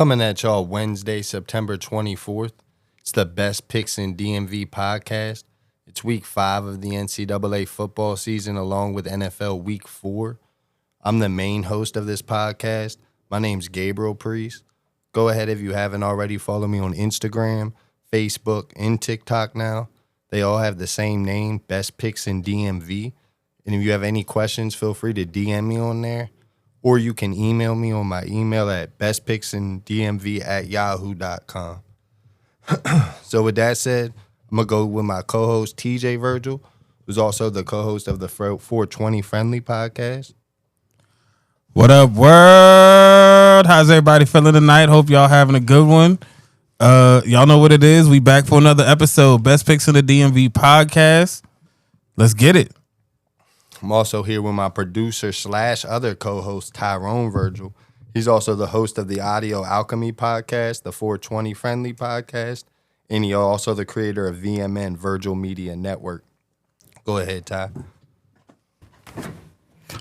Coming at y'all Wednesday, September 24th. It's the Best Picks in DMV podcast. It's week 5 of the NCAA football season along with NFL week 4. I'm the main host of this podcast. My name's Gabriel Priest. Go ahead, if you haven't already, follow me on Instagram, Facebook, and TikTok now. They all have the same name, Best Picks in DMV. And if you have any questions, feel free to DM me on there. Or you can email me on my email at bestpicksindmv@yahoo.com. So with that said, I'm going to go with my co-host, TJ Virgil, who's also the co-host of the 420 Friendly podcast. What up, world? How's everybody feeling tonight? Hope y'all having a good one. Y'all know what it is. We back for another episode, Best Picks in the DMV podcast. Let's get it. I'm also here with my producer / other co-host, Tyrone Virgil. He's also the host of the Audio Alchemy podcast, the 420 Friendly podcast, and he's also the creator of VMN, Virgil Media Network. Go ahead, Ty.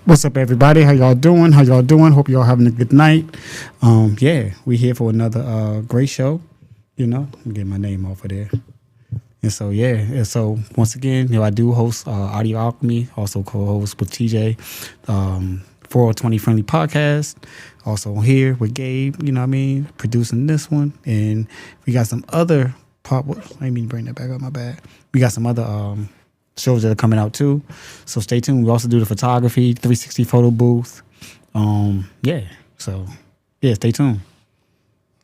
What's up, everybody? How y'all doing? Hope y'all having a good night. We here for another great show. You know, I'm getting my name off of there. And so once again, I do host Audio Alchemy, also co-host with TJ, 420 Friendly Podcast. Also here with Gabe, producing this one. And we got some other I didn't mean to bring that back up, my bad. We got some other shows that are coming out too. So stay tuned. We also do the photography, 360 photo booth. Stay tuned.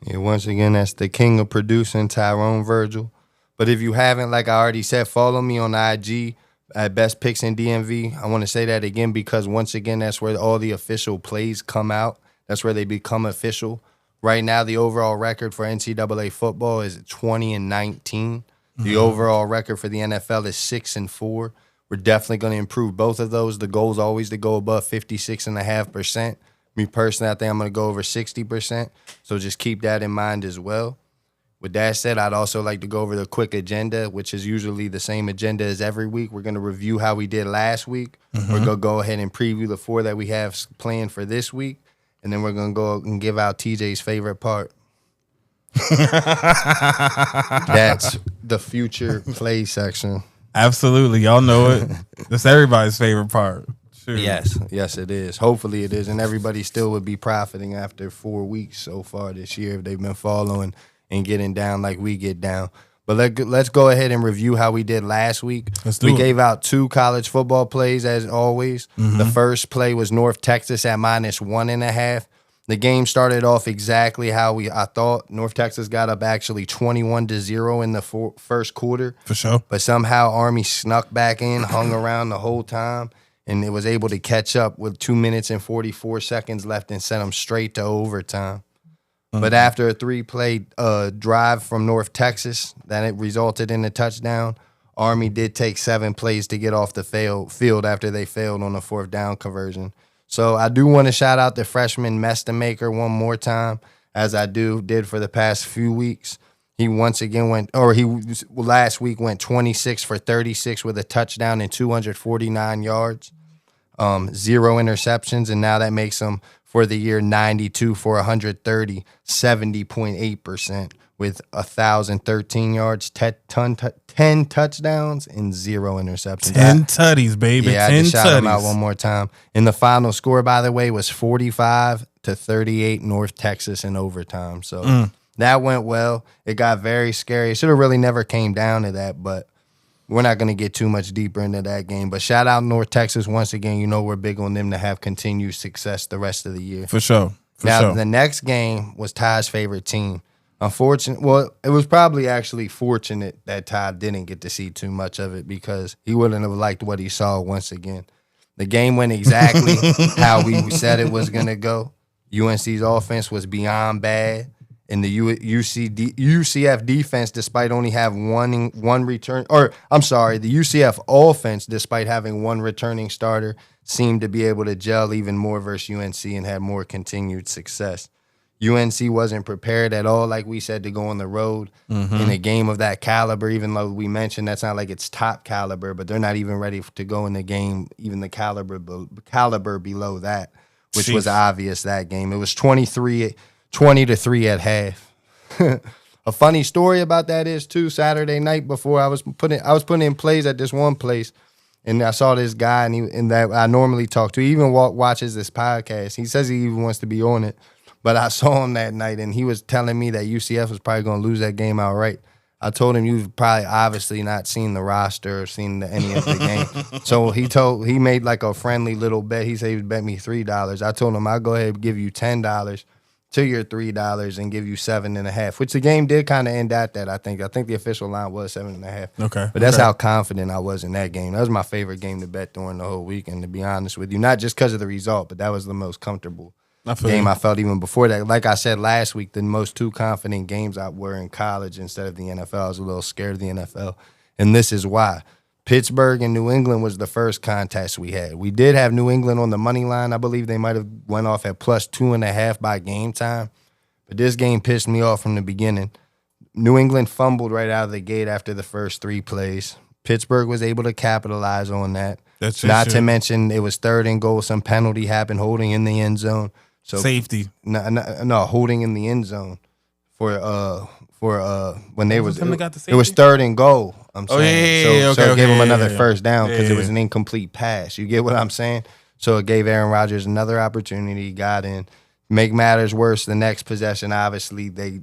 Yeah, once again, that's the king of producing, Tyrone Virgil. But if you haven't, like I already said, follow me on IG at Best Picks in DMV. I want to say that again because, once again, that's where all the official plays come out. That's where they become official. Right now, the overall record for NCAA football is 20-19. The overall record for the NFL is 6-4. We're definitely going to improve both of those. The goal is always to go above 56.5%. Me personally, I think I'm going to go over 60%. So just keep that in mind as well. With that said, I'd also like to go over the quick agenda, which is usually the same agenda as every week. We're going to review how we did last week. We're going to go ahead and preview the 4 that we have planned for this week. And then we're going to go and give out TJ's favorite part. That's the future play section. Absolutely. Y'all know it. That's everybody's favorite part. Sure. Yes, it is. Hopefully it is. And everybody still would be profiting after 4 weeks so far this year if they've been following and getting down like we get down. But let's go ahead and review how we did last week. We gave out 2 college football plays as always. The first play was North Texas at -1.5. The game started off exactly how I thought. North Texas got up actually 21-0 in the first quarter. For sure. But somehow Army snuck back in, hung around the whole time, and it was able to catch up with 2 minutes and 44 seconds left and sent them straight to overtime. But after a 3-play drive from North Texas, that it resulted in a touchdown, Army did take 7 plays to get off the field after they failed on a 4th down conversion. So I do want to shout out the freshman Mestamaker one more time, as I did for the past few weeks. He last week went 26 for 36 with a touchdown and 249 yards, 0 interceptions, and now that makes him for the year 92 for 130, 70.8% with 1,013 yards, 10 touchdowns, and 0 interceptions. 10 tutties, baby. Yeah, 10 I just shout him out tutties. one more time. And the final score, by the way, was 45-38 North Texas in overtime. So that went well. It got very scary. It should have really never came down to that, but we're not going to get too much deeper into that game. But shout out North Texas once again. You know we're big on them to have continued success the rest of the year. For sure. The next game was Ty's favorite team. It was probably actually fortunate that Ty didn't get to see too much of it because he wouldn't have liked what he saw once again. The game went exactly how we said it was going to go. UNC's offense was beyond bad. And the UCF defense, despite only having one return, the UCF offense, despite having one returning starter, seemed to be able to gel even more versus UNC and had more continued success. UNC wasn't prepared at all, like we said, to go on the road in a game of that caliber, even though we mentioned that's not like it's top caliber, but they're not even ready to go in the game, even the caliber below that, which was obvious that game. It was 23 20-3 at half. A funny story about that is too, Saturday night before I was putting in plays at this one place, and I saw this guy and that I normally talk to. He even watches this podcast. He says he even wants to be on it. But I saw him that night, and he was telling me that UCF was probably going to lose that game outright. I told him, you've probably obviously not seen the roster or seen any of the game. So he made like a friendly little bet. He said he would bet me $3. I told him I'll go ahead and give you $10 to your $3 and give you 7.5, which the game did kind of end at that. I think the official line was 7.5. Okay, but that's how confident I was in that game. That was my favorite game to bet during the whole weekend, to be honest with you. Not just because of the result, but that was the most comfortable game I felt even before that. Like I said last week, the most two confident games I were in college instead of the NFL. I was a little scared of the NFL, and this is why. Pittsburgh and New England was the first contest we had. We did have New England on the money line. I believe they might have went off at plus 2.5 by game time. But this game pissed me off from the beginning. New England fumbled right out of the gate after the first 3 plays. Pittsburgh was able to capitalize on that. Not to mention it was 3rd and goal. Some penalty happened, holding in the end zone. So safety. No, holding in the end zone for when they was it was 3rd and goal. I'm saying so it gave him another first down because it was an incomplete pass. You get what I'm saying? So it gave Aaron Rodgers another opportunity. Got in. Make matters worse, the next possession, obviously they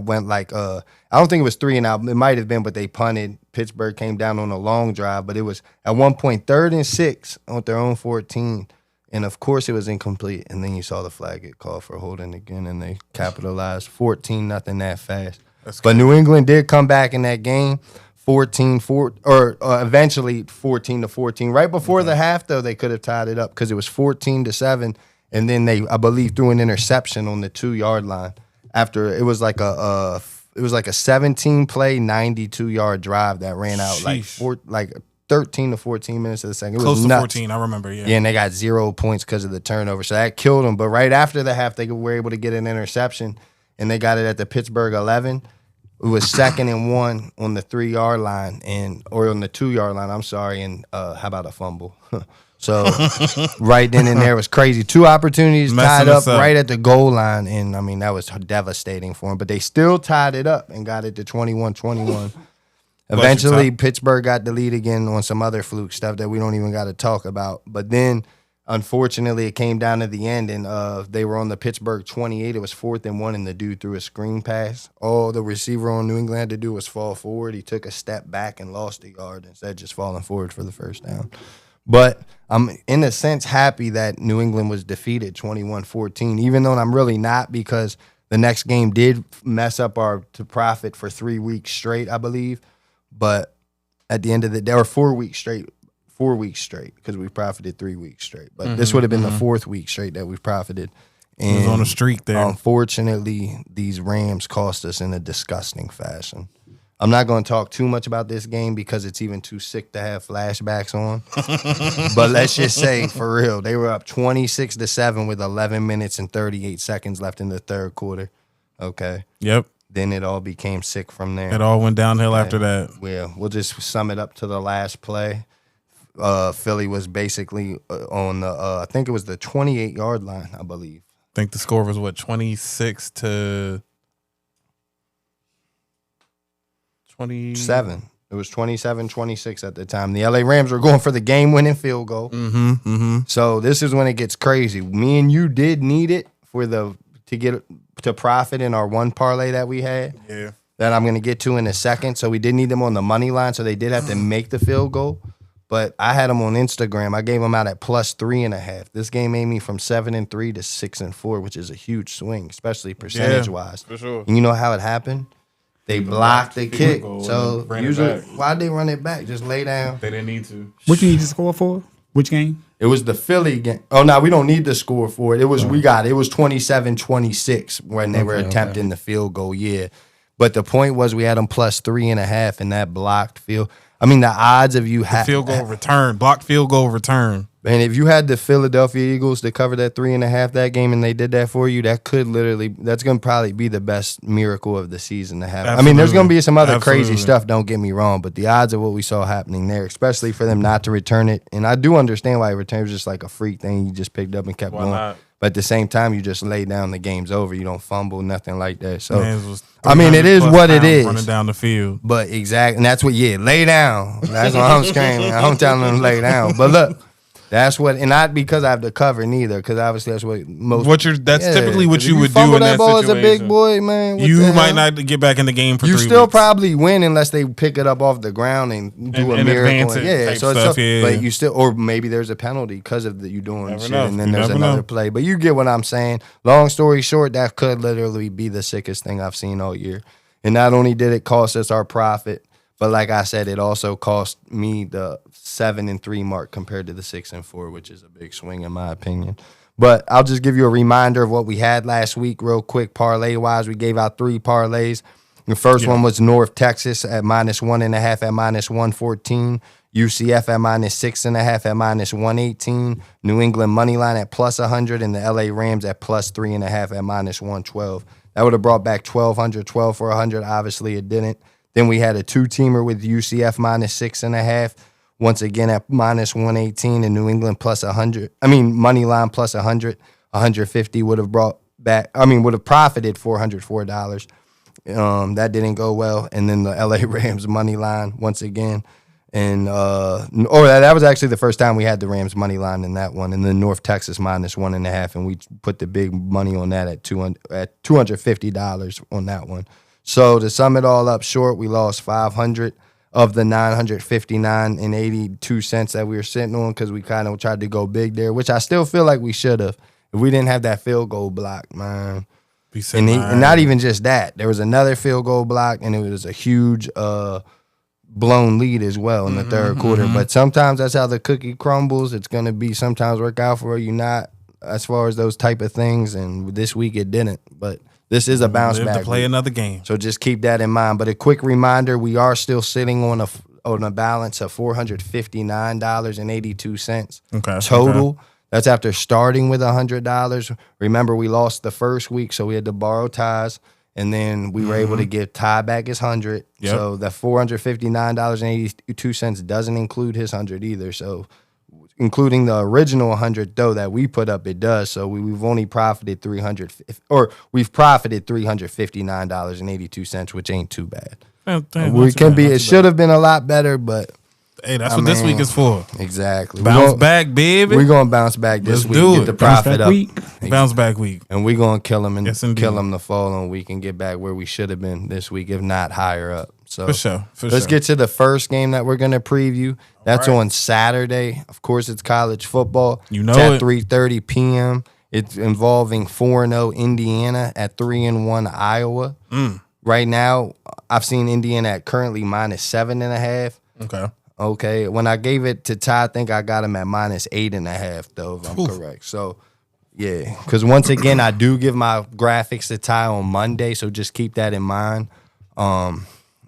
went like I don't think it was 3 and out. It might have been, but they punted. Pittsburgh came down on a long drive, but it was at one point 3rd and 6 on their own 14. And, of course, it was incomplete. And then you saw the flag get called for holding again, and they capitalized 14-0 that fast. But New England did come back in that game, 14-4, or eventually 14-14. Right before the half, though, they could have tied it up because it was 14-7. And then they, I believe, threw an interception on the 2-yard line. After it was like a 17-play, 92-yard drive that ran out like 13 to 14 minutes of the second. It Close was to nuts. 14, I remember, yeah. Yeah, and they got 0 points because of the turnover. So that killed them. But right after the half, they were able to get an interception, and they got it at the Pittsburgh 11. It was 2nd and 1 on the 3-yard line, or on the 2-yard line, I'm sorry, and how about a fumble? So right then and there was crazy. 2 opportunities tied up right at the goal line, and, I mean, that was devastating for them. But they still tied it up and got it to 21-21. Eventually, Pittsburgh got the lead again on some other fluke stuff that we don't even got to talk about. But then, unfortunately, it came down to the end, and they were on the Pittsburgh 28. It was 4th and 1, and the dude threw a screen pass. All the receiver on New England had to do was fall forward. He took a step back and lost a yard instead of just falling forward for the first down. But I'm, in a sense, happy that New England was defeated 21-14, even though I'm really not, because the next game did mess up our to profit for 3 weeks straight, I believe. But at the end of the day, or 4 weeks straight, because we profited 3 weeks straight. But this would have been the 4th week straight that we profited. And it was on a streak there. Unfortunately, these Rams cost us in a disgusting fashion. I'm not going to talk too much about this game because it's even too sick to have flashbacks on. But let's just say, for real, they were up 26-7 with 11 minutes and 38 seconds left in the 3rd quarter. Okay. Yep. Then it all became sick from there. It all went downhill after that. Yeah, we'll just sum it up to the last play. Philly was basically on the, I think it was the 28-yard line, I believe. I think the score was, 26 to 27. It was 27-26 at the time. The LA Rams were going for the game-winning field goal. So this is when it gets crazy. Me and you did need it to get to profit in our one parlay that we had. Yeah. That I'm going to get to in a second. So we did need them on the money line, so they did have to make the field goal. But I had them on Instagram. I gave them out at plus 3.5. This game made me from 7-3 to 6-4, which is a huge swing, especially percentage-wise. For sure. And you know how it happened? They blocked the kick. So usually, why'd they run it back? Just lay down. They didn't need to. What you need to score for? Which game? It was the Philly game. Oh, no, we don't need the score for it. It was 27-26 when they were attempting the field goal, yeah. But the point was we had them plus 3.5 in that blocked field. I mean, the odds of you field goal return, blocked field goal return. And if you had the Philadelphia Eagles to cover that 3.5 that game, and they did that for you, that's going to probably be the best miracle of the season to happen. Absolutely. I mean, there's going to be some other Absolutely. crazy stuff. Don't get me wrong, but the odds of what we saw happening there, especially for them not to return it, and I do understand why it returned, was just like a freak thing you just picked up and kept Why going. not? But at the same time, you just lay down, the game's over. You don't fumble, nothing like that. So Mans was I mean, it is 300+ what it pounds is. running down the field. But exactly, and that's what, lay down. That's what I'm screaming. I'm telling them to lay down. But look, that's what, and not because I have to cover neither, because obviously that's what most. That's typically what 'cause you if would do fumble in that ball as a situation. big boy, man. What You the might hell? not get back in the game for You 3 still weeks. probably win unless they pick it up off the ground and do And a miracle. advance it Yeah, type so stuff, yeah. but you still, or maybe there's a penalty because of you doing Never shit, know. and then You there's never another know. play. But you get what I'm saying. Long story short, that could literally be the sickest thing I've seen all year. And not only did it cost us our profit, but like I said, it also cost me the 7-3 mark compared to the 6-4, which is a big swing in my opinion. But I'll just give you a reminder of what we had last week real quick, parlay-wise. We gave out 3 parlays. The first one was North Texas at -1.5 at -114. UCF at -6.5 at -118. New England Moneyline at +100. And the LA Rams at +3.5 at -112. That would have brought back 1,200, 12 for 100. Obviously, it didn't. Then we had a 2-teamer with UCF -6.5. Once again at -118, and New England +100. I mean, Moneyline +100. 150 would have brought back. I mean, would have profited $404. That didn't go well. And then the LA Rams Moneyline once again. And that was actually the first time we had the Rams money line in that one, and then North Texas -1.5, and we put the big money on that at $250 on that one. So to sum it all up short, we lost 500 of the 959.82 cents that we were sitting on because we kind of tried to go big there, which I still feel like we should have if we didn't have that field goal block, man. And not even just that, there was another field goal block, and it was a huge blown lead as well in the third quarter. But sometimes that's how the cookie crumbles. It's going to be sometimes work out for you, not as far as those type of things. And this week it didn't. But this is a bounce back to play week. another game. So just keep that in mind. But a quick reminder, we are still sitting on a balance of $459.82 total. Okay. That's after starting with $100. Remember, we lost the first week, so we had to borrow Ty's. And then we were able to give Ty back his 100. Yep. So the $459.82 doesn't include his 100 either. So including the original 100 though that we put up, it does. So we've only profited $359.82, which ain't too bad. It should have been a lot better, but hey, that's what this week is for. Exactly. Bounce back, baby. We're gonna bounce back this Let's week. do Get it. the profit up. Bounce back week. And we're gonna kill them Yes, indeed. kill them the following week and get back where we should have been this week, if not higher up. So For sure. let's get to the first game that we're gonna preview. That's right. on Saturday. Of course, it's college football. You know it's at it. 3:30 p.m. It's involving 4-0 Indiana at 3-1 Iowa. Right now, I've seen Indiana at currently -7.5. Okay. When I gave it to Ty, I think I got him at -8.5, though, if I'm correct. So, yeah. Because once again, I do give my graphics to Ty on Monday, so just keep that in mind.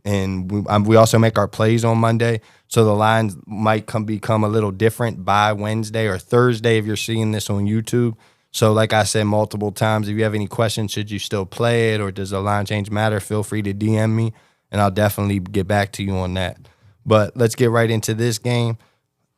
And we also make our plays on Monday, so the lines might become a little different by Wednesday or Thursday if you're seeing this on YouTube. So like I said multiple times, if you have any questions, should you still play it or does the line change matter, feel free to DM me, and I'll definitely get back to you on that. But let's get right into this game.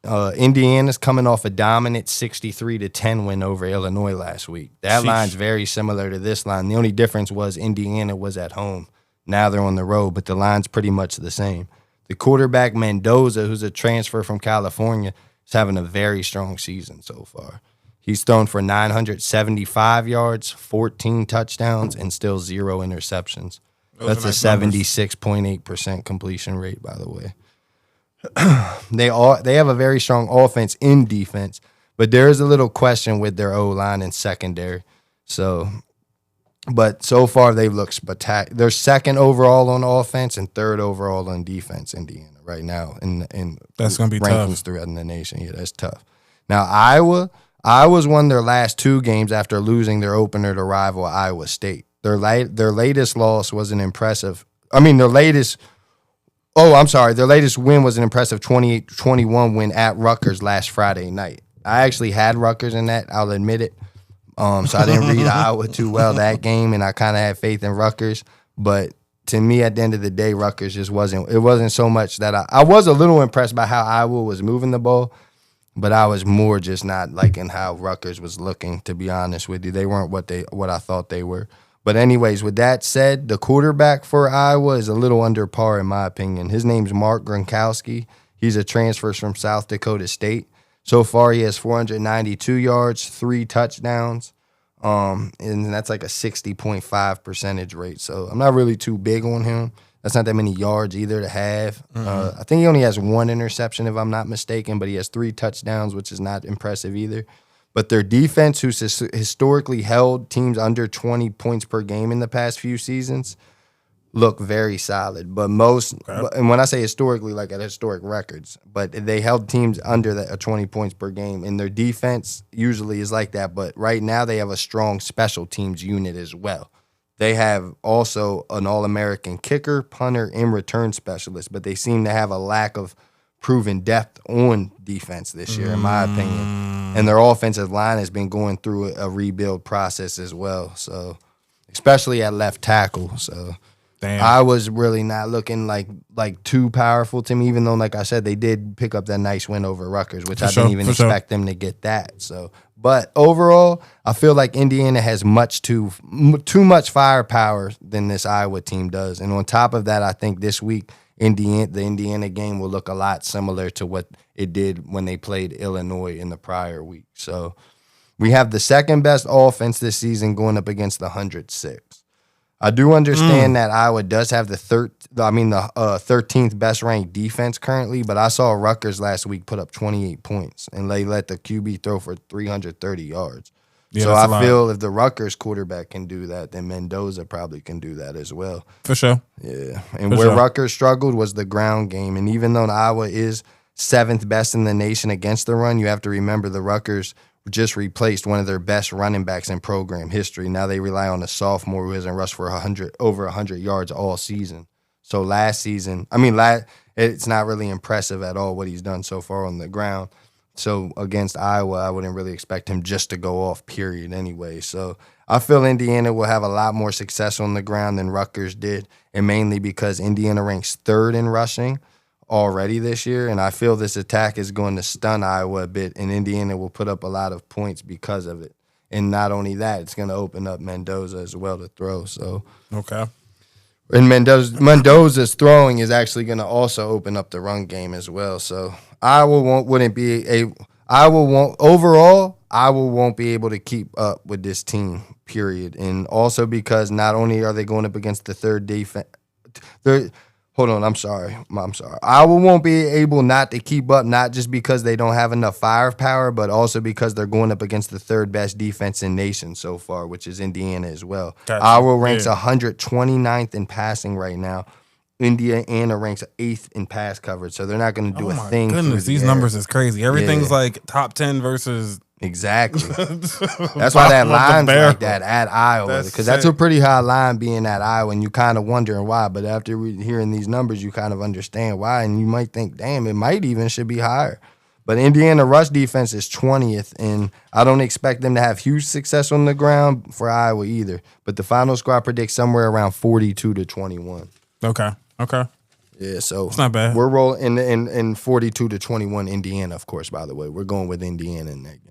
Indiana's coming off a dominant 63-10 win over Illinois last week. That line's very similar to this line. The only difference was Indiana was at home. Now they're on the road, but the line's pretty much the same. The quarterback, Mendoza, who's a transfer from California, is having a very strong season so far. He's thrown for 975 yards, 14 touchdowns, and still 0 interceptions. That's a 76.8% completion rate, by the way. They have a very strong offense in defense, but there is a little question with their O-line and secondary. But so far they've looked spectacular. They're second overall on offense and third overall on defense, Indiana, right now. In that's going to be rankings tough throughout the nation. Yeah, that's tough. Now, Iowa's won their last 2 games after losing their opener to rival Iowa State. Their latest loss was an impressive – their latest win was an impressive 28-21 win at Rutgers last Friday night. I actually had Rutgers in that. I'll admit it. So I didn't read Iowa too well that game, and I kind of had faith in Rutgers. But to me, at the end of the day, Rutgers just wasn't. It wasn't so much that I was a little impressed by how Iowa was moving the ball, but I was more just not liking how Rutgers was looking. To be honest with you, they weren't what I thought they were. But anyways, with that said, the quarterback for Iowa is a little under par in my opinion. His name's Mark Gronkowski. He's a transfer from South Dakota State. So far, he has 492 yards, 3 touchdowns, and that's like a 60.5 percentage rate. So I'm not really too big on him. That's not that many yards either to have. I think he only has 1 interception, if I'm not mistaken, but he has 3 touchdowns, which is not impressive either. But their defense, who's historically held teams under 20 points per game in the past few seasons, look very solid. But and when I say historically, like at historic records, but they held teams under that 20 points per game, and their defense usually is like that. But right now they have a strong special teams unit as well. They have also an All-American kicker, punter, and return specialist, but they seem to have a lack of proven depth on defense this year, in my opinion. And their offensive line has been going through a rebuild process as well. So, especially at left tackle. So, I was really not looking like too powerful to me, even though, like I said, they did pick up that nice win over Rutgers, which I didn't even expect them to get that. So, but overall, I feel like Indiana has too much firepower than this Iowa team does. And on top of that, I think this week, the Indiana game will look a lot similar to what it did when they played Illinois in the prior week. So we have the second best offense this season going up against the 106. I do understand that Iowa does have the 13th best ranked defense currently, but I saw Rutgers last week put up 28 points and they let the QB throw for 330 yards. Yeah, so I feel if the Rutgers quarterback can do that, then Mendoza probably can do that as well. For sure. Yeah. And where Rutgers struggled was the ground game. And even though Iowa is 7th best in the nation against the run, you have to remember the Rutgers just replaced one of their best running backs in program history. Now they rely on a sophomore who hasn't rushed for over 100 yards all season. So last season, it's not really impressive at all what he's done so far on the ground. So against Iowa, I wouldn't really expect him just to go off, period, anyway. So I feel Indiana will have a lot more success on the ground than Rutgers did, and mainly because Indiana ranks 3rd in rushing already this year, and I feel this attack is going to stun Iowa a bit, and Indiana will put up a lot of points because of it. And not only that, it's going to open up Mendoza as well to throw. So okay. And Mendoza's throwing is actually going to also open up the run game as well. So Iowa won't be able to keep up with this team, period. And also because not only are they going up against the 3rd defense, Iowa won't be able not to keep up, not just because they don't have enough firepower, but also because they're going up against the 3rd best defense in nation so far, which is Indiana as well. Gotcha. Iowa ranks 129th in passing right now. Indiana ranks 8th in pass coverage, so they're not going to do a thing. Goodness, these numbers is crazy. Everything's like top 10 versus. Exactly. That's why that line's like that at Iowa, because that's a pretty high line being at Iowa, and you kind of wondering why. But after hearing these numbers, you kind of understand why, and you might think, damn, it might even should be higher. But Indiana rush defense is 20th, and I don't expect them to have huge success on the ground for Iowa either. But the final score predicts somewhere around 42-21. Okay. Yeah, so it's not bad. We're rolling in 42-21 Indiana, of course, by the way. We're going with Indiana in that game.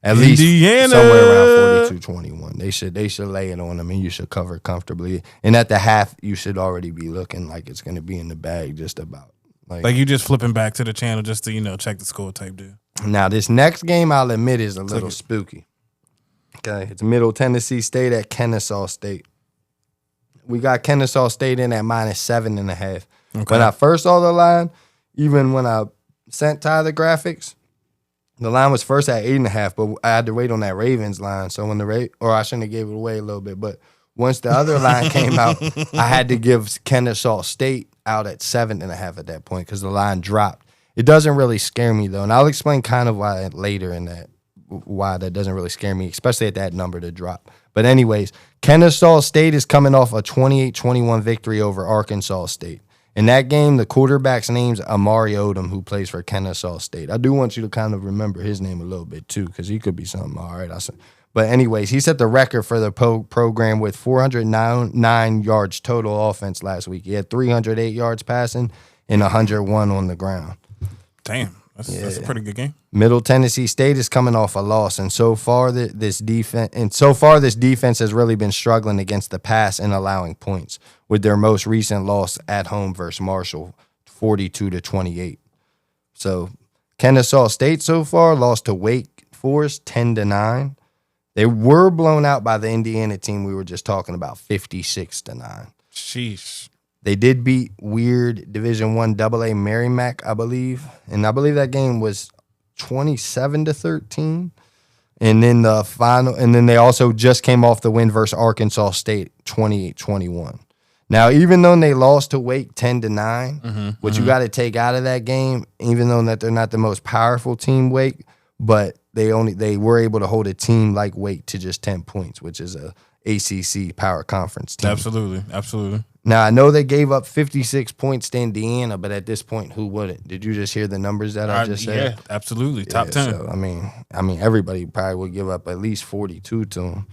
At least somewhere around 42-21. They should lay it on them, and you should cover comfortably. And at the half, you should already be looking like it's going to be in the bag just about. Like you just flipping back to the channel just to, check the score type deal. Now, this next game, I'll admit, is a little spooky. Okay, it's Middle Tennessee State at Kennesaw State. We got Kennesaw State in at -7.5. Okay. When I first saw the line, even when I sent Ty the graphics, the line was first at 8.5, but I had to wait on that Ravens line. So when I shouldn't have gave it away a little bit, but once the other line came out, I had to give Kennesaw State out at 7.5 at that point because the line dropped. It doesn't really scare me though, and I'll explain kind of why later in that, why that doesn't really scare me, especially at that number to drop. But anyways, Kennesaw State is coming off a 28-21 victory over Arkansas State. In that game, the quarterback's name's Amari Odom, who plays for Kennesaw State. I do want you to kind of remember his name a little bit, too, because he could be something. All right. But anyways, he set the record for the program with 409 yards total offense last week. He had 308 yards passing and 101 on the ground. Damn. That's a pretty good game. Middle Tennessee State is coming off a loss, and so far this defense has really been struggling against the pass and allowing points, with their most recent loss at home versus Marshall, 42-28. So Kennesaw State so far lost to Wake Forest 10-9. They were blown out by the Indiana team we were just talking about, 56-9. Sheesh. They did beat weird Division I AA Merrimack, I believe. And I believe that game was 27-13. And then the final, and then they also just came off the win versus Arkansas State, 28-21. Now, even though they lost to Wake 10-9, what you got to take out of that game, even though that they're not the most powerful team, Wake, but they were able to hold a team like Wake to just 10 points, which is a ACC power conference team. Absolutely. Now, I know they gave up 56 points to Indiana, but at this point, who wouldn't? Did you just hear the numbers that I just said? Yeah, absolutely. Top 10. So, I mean, everybody probably would give up at least 42 to them.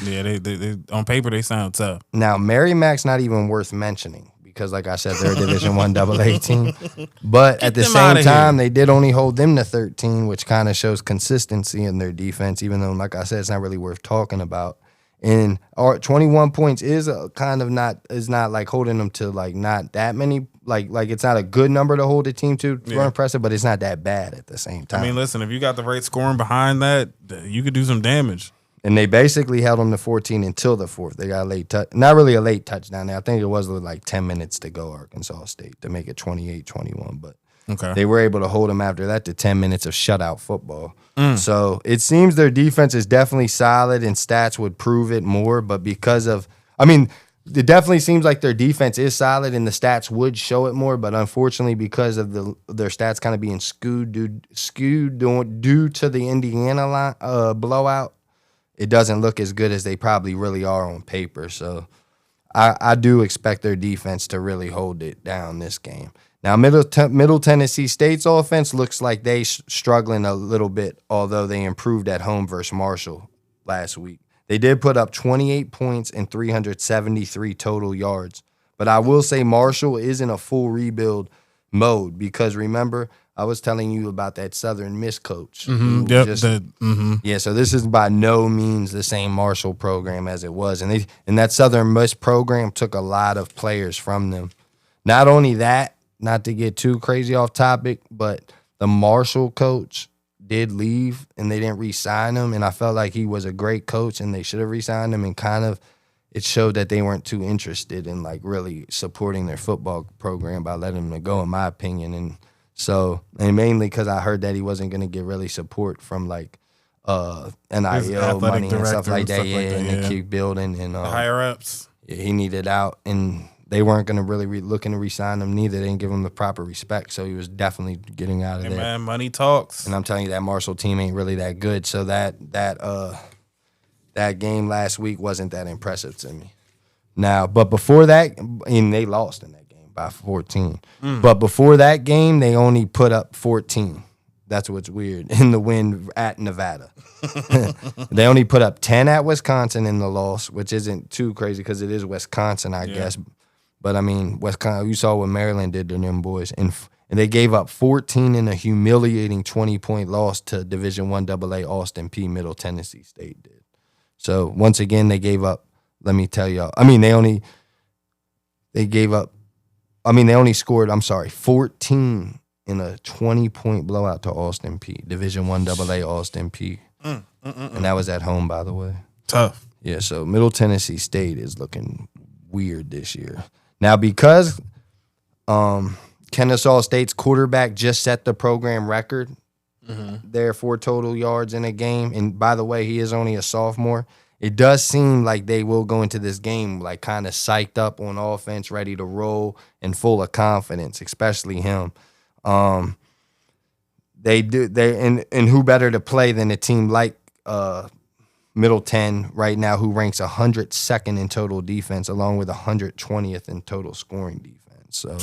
Yeah, they on paper, they sound tough. Now, Merrimack's not even worth mentioning because, like I said, they're a Division I AA team. But at the same time, they did only hold them to 13, which kind of shows consistency in their defense, even though, like I said, it's not really worth talking about. And our 21 points is not like holding them to like not that many, like it's not a good number to hold a team to impressive, but it's not that bad at the same time. I mean, listen, if you got the right scoring behind that, you could do some damage. And they basically held them to 14 until the fourth. They got a late not really a late touchdown there. I think it was like 10 minutes to go, Arkansas State, to make it 28-21, but they were able to hold them after that to 10 minutes of shutout football. So it seems their defense is definitely solid, and stats would prove it more. But it definitely seems like their defense is solid, and the stats would show it more. But unfortunately, because of their stats kind of being skewed due to the Indiana blowout, it doesn't look as good as they probably really are on paper. So I do expect their defense to really hold it down this game. Now, Middle Tennessee State's offense looks like they struggling a little bit, although they improved at home versus Marshall last week. They did put up 28 points and 373 total yards. But I will say Marshall is in a full rebuild mode because, remember, I was telling you about that Southern Miss coach. Yeah, so this is by no means the same Marshall program as it was. And that Southern Miss program took a lot of players from them. Not only that, not to get too crazy off topic, but the Marshall coach did leave and they didn't re-sign him. And I felt like he was a great coach and they should have re-signed him. And kind of it showed that they weren't too interested in like really supporting their football program by letting them go, in my opinion. And mainly because I heard that he wasn't going to get really support from like NIL money and stuff like that. And they keep building and higher ups. He needed out and they weren't going to really looking to re-sign him neither. They didn't give him the proper respect, so he was definitely getting out of there. Man, money talks. And I'm telling you, that Marshall team ain't really that good. So that game last week wasn't that impressive to me. Now, but before that, and they lost in that game by 14. But before that game, they only put up 14. That's what's weird in the win at Nevada. They only put up 10 at Wisconsin in the loss, which isn't too crazy because it is Wisconsin, I guess. But, I mean, Wisconsin, you saw what Maryland did to them boys. And they gave up 14 in a humiliating 20-point loss to Division I AA Austin P. Middle Tennessee State did. So, once again, they gave up, let me tell y'all. I mean, they only scored, 14 in a 20-point blowout to Austin P. Division I AA Austin P. And that was at home, by the way. Tough. Yeah, so Middle Tennessee State is looking weird this year. Now, because Kennesaw State's quarterback just set the program record there for total yards in a game, and by the way, he is only a sophomore, it does seem like they will go into this game like kind of psyched up on offense, ready to roll and full of confidence, especially him. They who better to play than a team like Middle 10 right now, who ranks 102nd in total defense, along with 120th in total scoring defense. So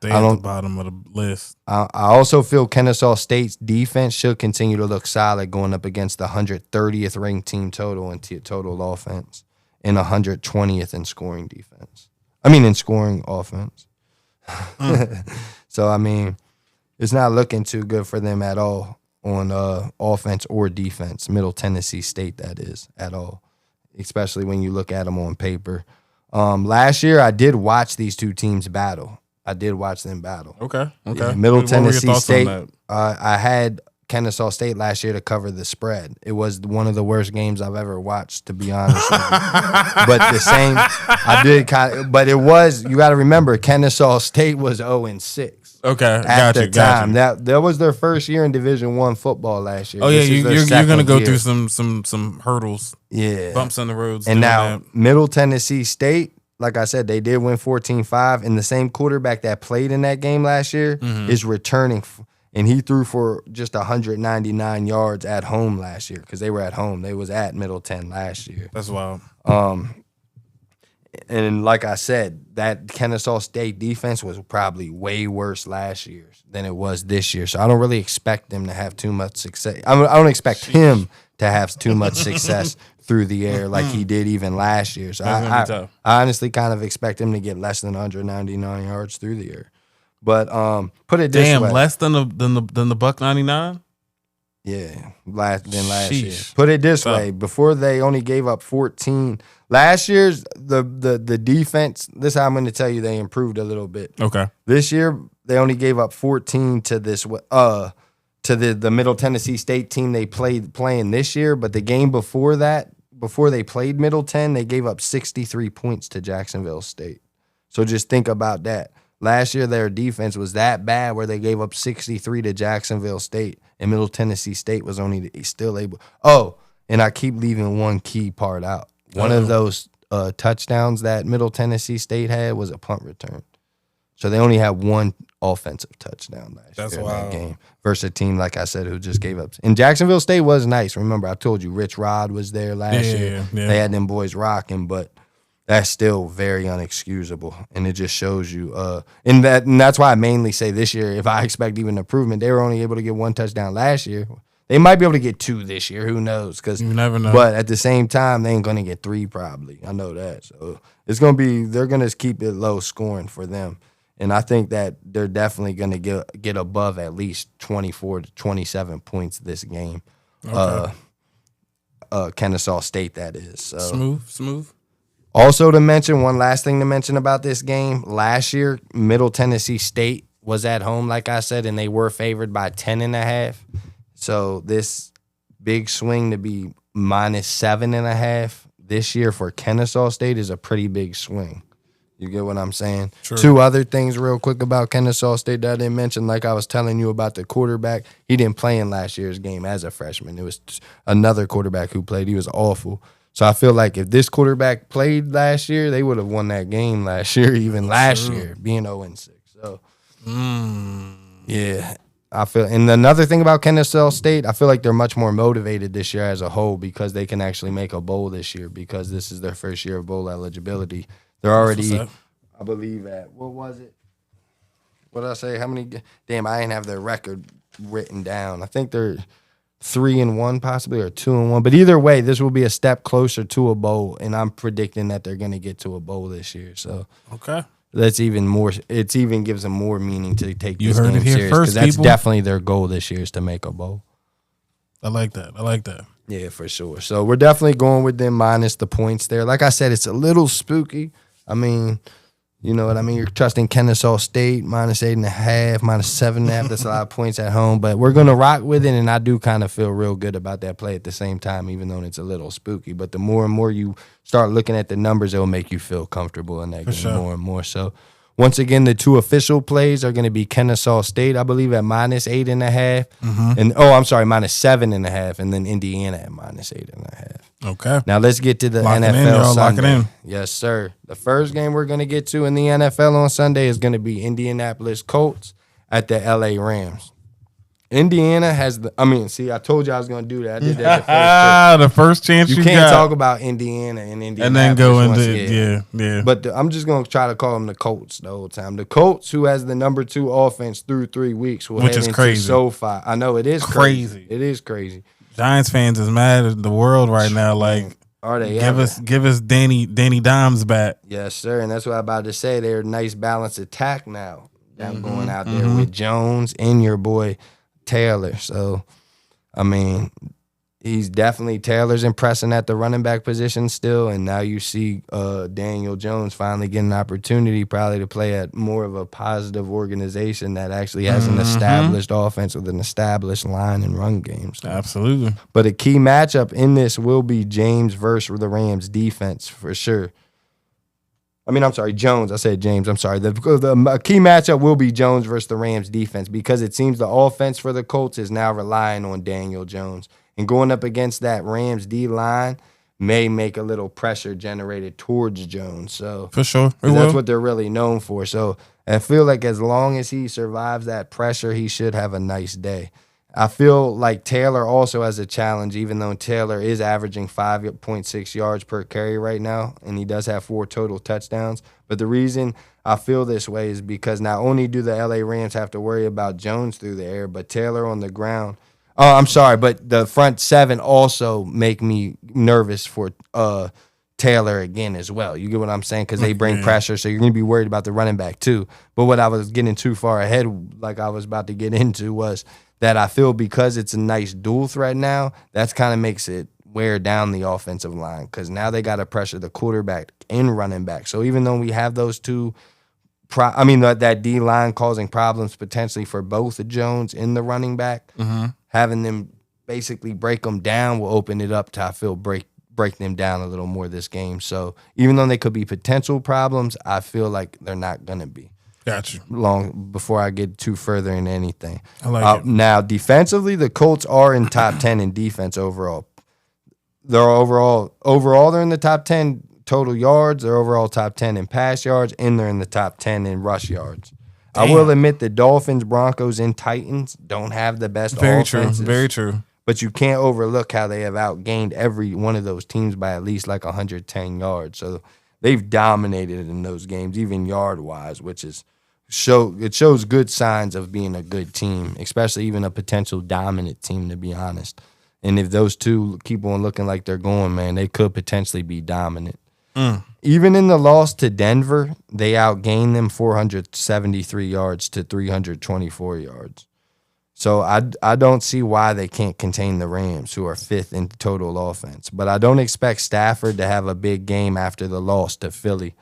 They at the bottom of the list. I also feel Kennesaw State's defense should continue to look solid going up against the 130th ranked team total in total offense and 120th in scoring defense. In scoring offense. So, it's not looking too good for them at all on offense or defense. Middle Tennessee State, that is, at all, especially when you look at them on paper. Last year, I did watch these two teams battle. Okay. Yeah, Middle Tennessee State. On that? I had Kennesaw State last year to cover the spread. It was one of the worst games I've ever watched, to be honest with you. But the same, I did but it was, you got to remember, Kennesaw State was 0-6. Okay, at the time. Gotcha. That was their first year in Division I football last year. Oh yeah, you're gonna go year. through some hurdles, bumps on the roads. And now Middle Tennessee State, like I said, they did win 14-5, and the same quarterback that played in that game last year is returning, and he threw for just 199 yards at home last year because they were at home. They was at Middle Ten last year. That's wild. And like I said, that Kennesaw State defense was probably way worse last year than it was this year. So I don't really expect them to have too much success. I don't expect him to have too much success through the air like he did even last year. So I honestly kind of expect him to get less than 199 yards through the air. But put it this way. Less than the buck 99? Yeah, last year. Put it this way: before they only gave up 14. Last year's the defense. This is how I'm going to tell you they improved a little bit. Okay. This year they only gave up 14 to the Middle Tennessee State team they playing this year. But the game before that, before they played Middle 10, they gave up 63 points to Jacksonville State. So just think about that. Last year, their defense was that bad where they gave up 63 to Jacksonville State, and Middle Tennessee State was only still able. Oh, and I keep leaving one key part out. One of those touchdowns that Middle Tennessee State had was a punt return. So they only had one offensive touchdown last year in that game versus a team, like I said, who just gave up. And Jacksonville State was nice. Remember, I told you Rich Rod was there last year. Yeah. They had them boys rocking, but that's still very unexcusable, and it just shows you. And that's why I mainly say this year, if I expect even improvement, they were only able to get one touchdown last year. They might be able to get two this year. Who knows? Because you never know. But at the same time, they ain't going to get three probably. I know that. So it's going to be. They're going to keep it low scoring for them, and I think that they're definitely going to get above at least 24 to 27 points this game. Okay. Kennesaw State, that is. So. Smooth. Also to mention, one last thing to mention about this game, last year, Middle Tennessee State was at home, like I said, and they were favored by 10.5. So this big swing to be -7.5 this year for Kennesaw State is a pretty big swing. You get what I'm saying? Sure. Two other things real quick about Kennesaw State that I didn't mention, like I was telling you about the quarterback. He didn't play in last year's game as a freshman. It was another quarterback who played. He was awful. So I feel like if this quarterback played last year, they would have won that game last year, even last year, being 0-6. So, yeah, I feel. And another thing about Kennesaw State, I feel like they're much more motivated this year as a whole because they can actually make a bowl this year because this is their first year of bowl eligibility. They're already, I believe, at, what was it? What did I say? How many? Damn, I didn't have their record written down. I think they're 3-1 possibly or 2-1. But either way, this will be a step closer to a bowl, and I'm predicting that they're going to get to a bowl this year. So okay, that's even more. It even gives them more meaning to take you this heard game it here serious first, because that's people. definitely their goal this year is to make a bowl. I like that. Yeah, for sure. So we're definitely going with them minus the points there. Like I said, it's a little spooky. I mean, you know what I mean? You're trusting Kennesaw State, -8.5, -7.5. That's a lot of points at home. But we're going to rock with it, and I do kind of feel real good about that play at the same time, even though it's a little spooky. But the more and more you start looking at the numbers, it'll make you feel comfortable in that game more and more. So, once again, the two official plays are going to be Kennesaw State, I believe, at -8.5. And -7.5, and then Indiana at -8.5. Okay. Now let's get to the NFL Sunday. Yes, sir. The first game we're going to get to in the NFL on Sunday is going to be Indianapolis Colts at the LA Rams. Indiana has the. I mean, see, I told you I was going to do that. I did that The first chance you you can't got. talk about Indiana and Indiana And then go into yeah. But I'm just going to try to call them the Colts the whole time. The Colts, who has the number 2 offense through 3 weeks, will Which head is into crazy. SoFi. I know it is Crazy. It is crazy. Giants fans is mad at the world right now. Like, Are they give us Danny Dimes back. Yes, sir. And that's what I'm about to say. They're a nice balanced attack now. I'm going out there Mm-hmm. with Jones and your boy Taylor. So, I mean, Taylor's impressing at the running back position still. And now you see Daniel Jones finally getting an opportunity probably to play at more of a positive organization that actually has an established offense with an established line and run games. So. Absolutely. But a key matchup in this will be James versus the Rams defense for sure. Jones. I said James. I'm sorry. The key matchup will be Jones versus the Rams defense because it seems the offense for the Colts is now relying on Daniel Jones. And going up against that Rams D line may make a little pressure generated towards Jones. So For sure. that's what they're really known for. So I feel like as long as he survives that pressure, he should have a nice day. I feel like Taylor also has a challenge, even though Taylor is averaging 5.6 yards per carry right now, and he does have 4 total touchdowns. But the reason I feel this way is because not only do the LA Rams have to worry about Jones through the air, but Taylor on the ground. Oh, I'm sorry, but the front 7 also make me nervous for Taylor again as well. You get what I'm saying? Because they bring pressure, so you're going to be worried about the running back too. But what I was getting too far ahead, like I was about to get into, was that I feel because it's a nice dual threat now, that's kind of makes it wear down the offensive line because now they got to pressure the quarterback and running back. So even though we have those two, that D line causing problems potentially for both Jones and the running back, having them basically break them down will open it up to, I feel, break them down a little more this game. So even though they could be potential problems, I feel like they're not going to be. Got you. Long before I get too further into anything. I like it. Now, defensively, the Colts are in top 10 in defense overall. They're they're in the top 10 total yards. They're overall top 10 in pass yards, and they're in the top 10 in rush yards. Damn. I will admit the Dolphins, Broncos, and Titans don't have the best offenses. Very true. But you can't overlook how they have outgained every one of those teams by at least like 110 yards. So they've dominated in those games, even yard-wise, which is it shows good signs of being a good team, especially even a potential dominant team, to be honest. And if those two keep on looking like they're going, man, they could potentially be dominant. Even in the loss to Denver, they outgained them 473 yards to 324 yards. So I don't see why they can't contain the Rams, who are 5th in total offense. But I don't expect Stafford to have a big game after the loss to Philly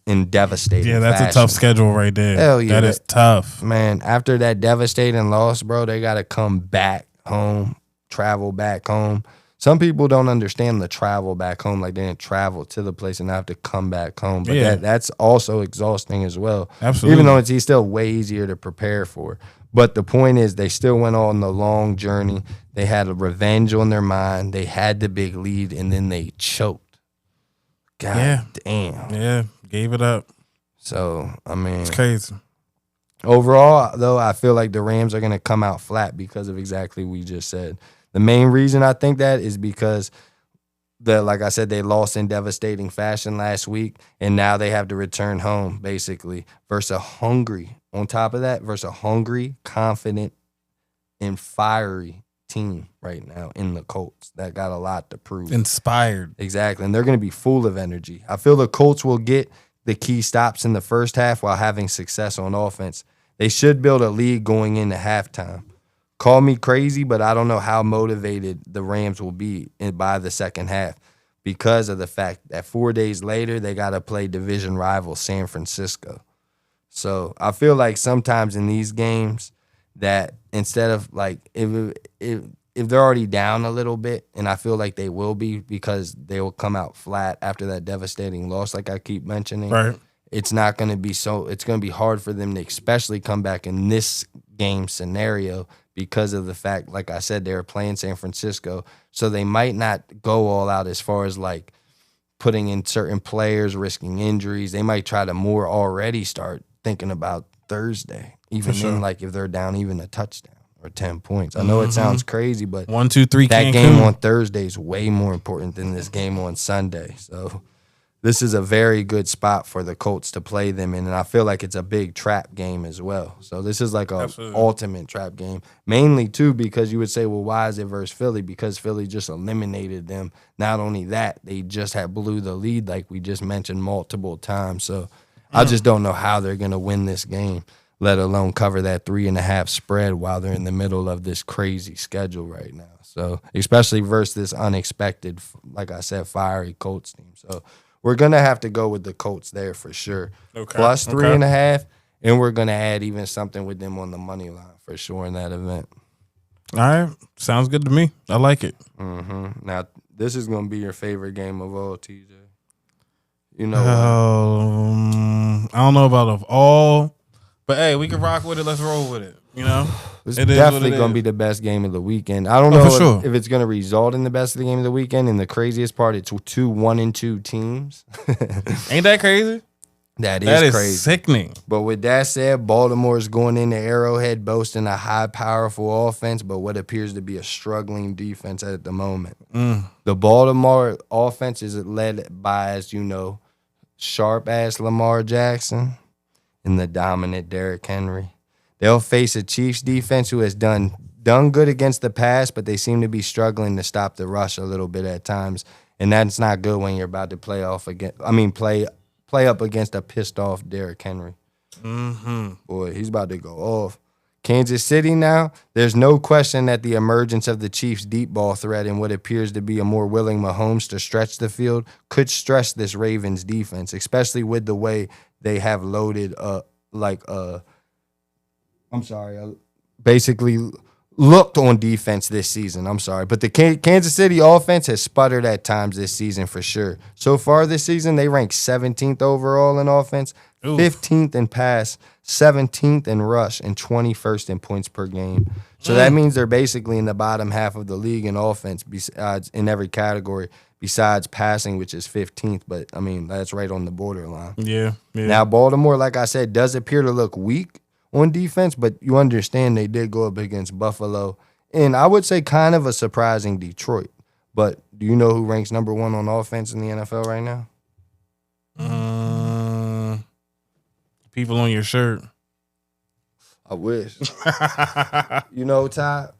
in devastating that's fashion. a tough schedule right there. Hell yeah. That is tough. Man, after that devastating loss, bro, they got to come back home, travel back home. Some people don't understand the travel back home, like they didn't travel to the place and have to come back home. But that's also exhausting as well. Absolutely. Even though it's still way easier to prepare for. But the point is they still went on the long journey. They had a revenge on their mind. They had the big lead, and then they choked. God damn. Yeah, gave it up. So, I mean. It's crazy. Overall, though, I feel like the Rams are going to come out flat because of exactly what we just said. The main reason I think that is because, like I said, they lost in devastating fashion last week, and now they have to return home, basically, versus a hungry, confident, and fiery team right now in the Colts that got a lot to prove. Inspired. Exactly, and they're going to be full of energy. I feel the Colts will get the key stops in the first half while having success on offense. They should build a lead going into halftime. Call me crazy, but I don't know how motivated the Rams will be by the second half because of the fact that 4 days later, they got to play division rival San Francisco. So I feel like sometimes in these games that instead of like if they're already down a little bit, and I feel like they will be because they will come out flat after that devastating loss like I keep mentioning. Right. It's not going to be it's going to be hard for them to especially come back in this game scenario because of the fact, like I said, they're playing San Francisco. So they might not go all out as far as like putting in certain players, risking injuries. They might try to already start thinking about Thursday, even then, like if they're down even a touchdown or 10 points. I know it sounds crazy, but 1, 2, 3. that Cancun. game on Thursday is way more important than this game on Sunday. So this is a very good spot for the Colts to play them in, and I feel like it's a big trap game as well. So this is like a ultimate trap game, mainly too because you would say, well, why is it versus Philly? Because Philly just eliminated them. Not only that, they just had blew the lead like we just mentioned multiple times. So I just don't know how they're going to win this game, let alone cover that 3.5 spread while they're in the middle of this crazy schedule right now. So especially versus this unexpected, like I said, fiery Colts team. So we're going to have to go with the Colts there for sure. Okay. Plus 3.5, and we're going to add even something with them on the money line for sure in that event. All right. Sounds good to me. I like it. Now, this is going to be your favorite game of all, TJ. You know I don't know about of all, but hey, we can rock with it. Let's roll with it. You know? It's It is definitely what it going to is. be the best game of the weekend. I don't Oh, know for sure. if it's going to result in the best of the game of the weekend. And the craziest part, it's 2 1-2 teams. Ain't that crazy? That That is crazy. sickening. But with that said, Baltimore is going into Arrowhead boasting a high, powerful offense, but what appears to be a struggling defense at the moment. The Baltimore offense is led by, as you know, sharp-ass Lamar Jackson and the dominant Derrick Henry. They'll face a Chiefs defense who has done good against the pass, but they seem to be struggling to stop the rush a little bit at times, and that's not good when you're about to play up against a pissed off Derrick Henry. Boy, he's about to go off. Kansas City now, there's no question that the emergence of the Chiefs' deep ball threat and what appears to be a more willing Mahomes to stretch the field could stress this Ravens defense, especially with the way they have loaded basically looked on defense this season. I'm sorry. But the Kansas City offense has sputtered at times this season for sure. So far this season, they rank 17th overall in offense, 15th in pass, 17th in rush, and 21st in points per game. So that means they're basically in the bottom half of the league in offense besides in every category besides passing, which is 15th. But, I mean, that's right on the borderline. Yeah. Now, Baltimore, like I said, does appear to look weak on defense, but you understand they did go up against Buffalo. And I would say kind of a surprising Detroit. But do you know who ranks number 1 on offense in the NFL right now? People on your shirt. I wish. You know, Ty,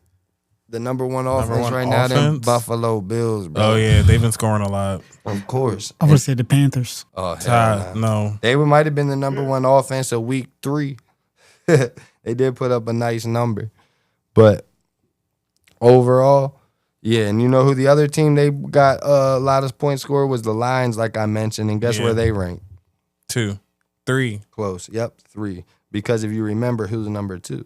the number 1 offense one right now, them offense? Buffalo Bills, bro. Oh, yeah. They've been scoring a lot. Of course. I would say the Panthers. Oh, hell Ty, nah. no. They might have been the number 1 offense of week 3. They did put up a nice number. But overall, yeah, and you know who the other team they got a lot of points scored was the Lions, like I mentioned, and guess Yeah. where they rank? 2, 3. Close. Yep, 3. Because if you remember who's number 2,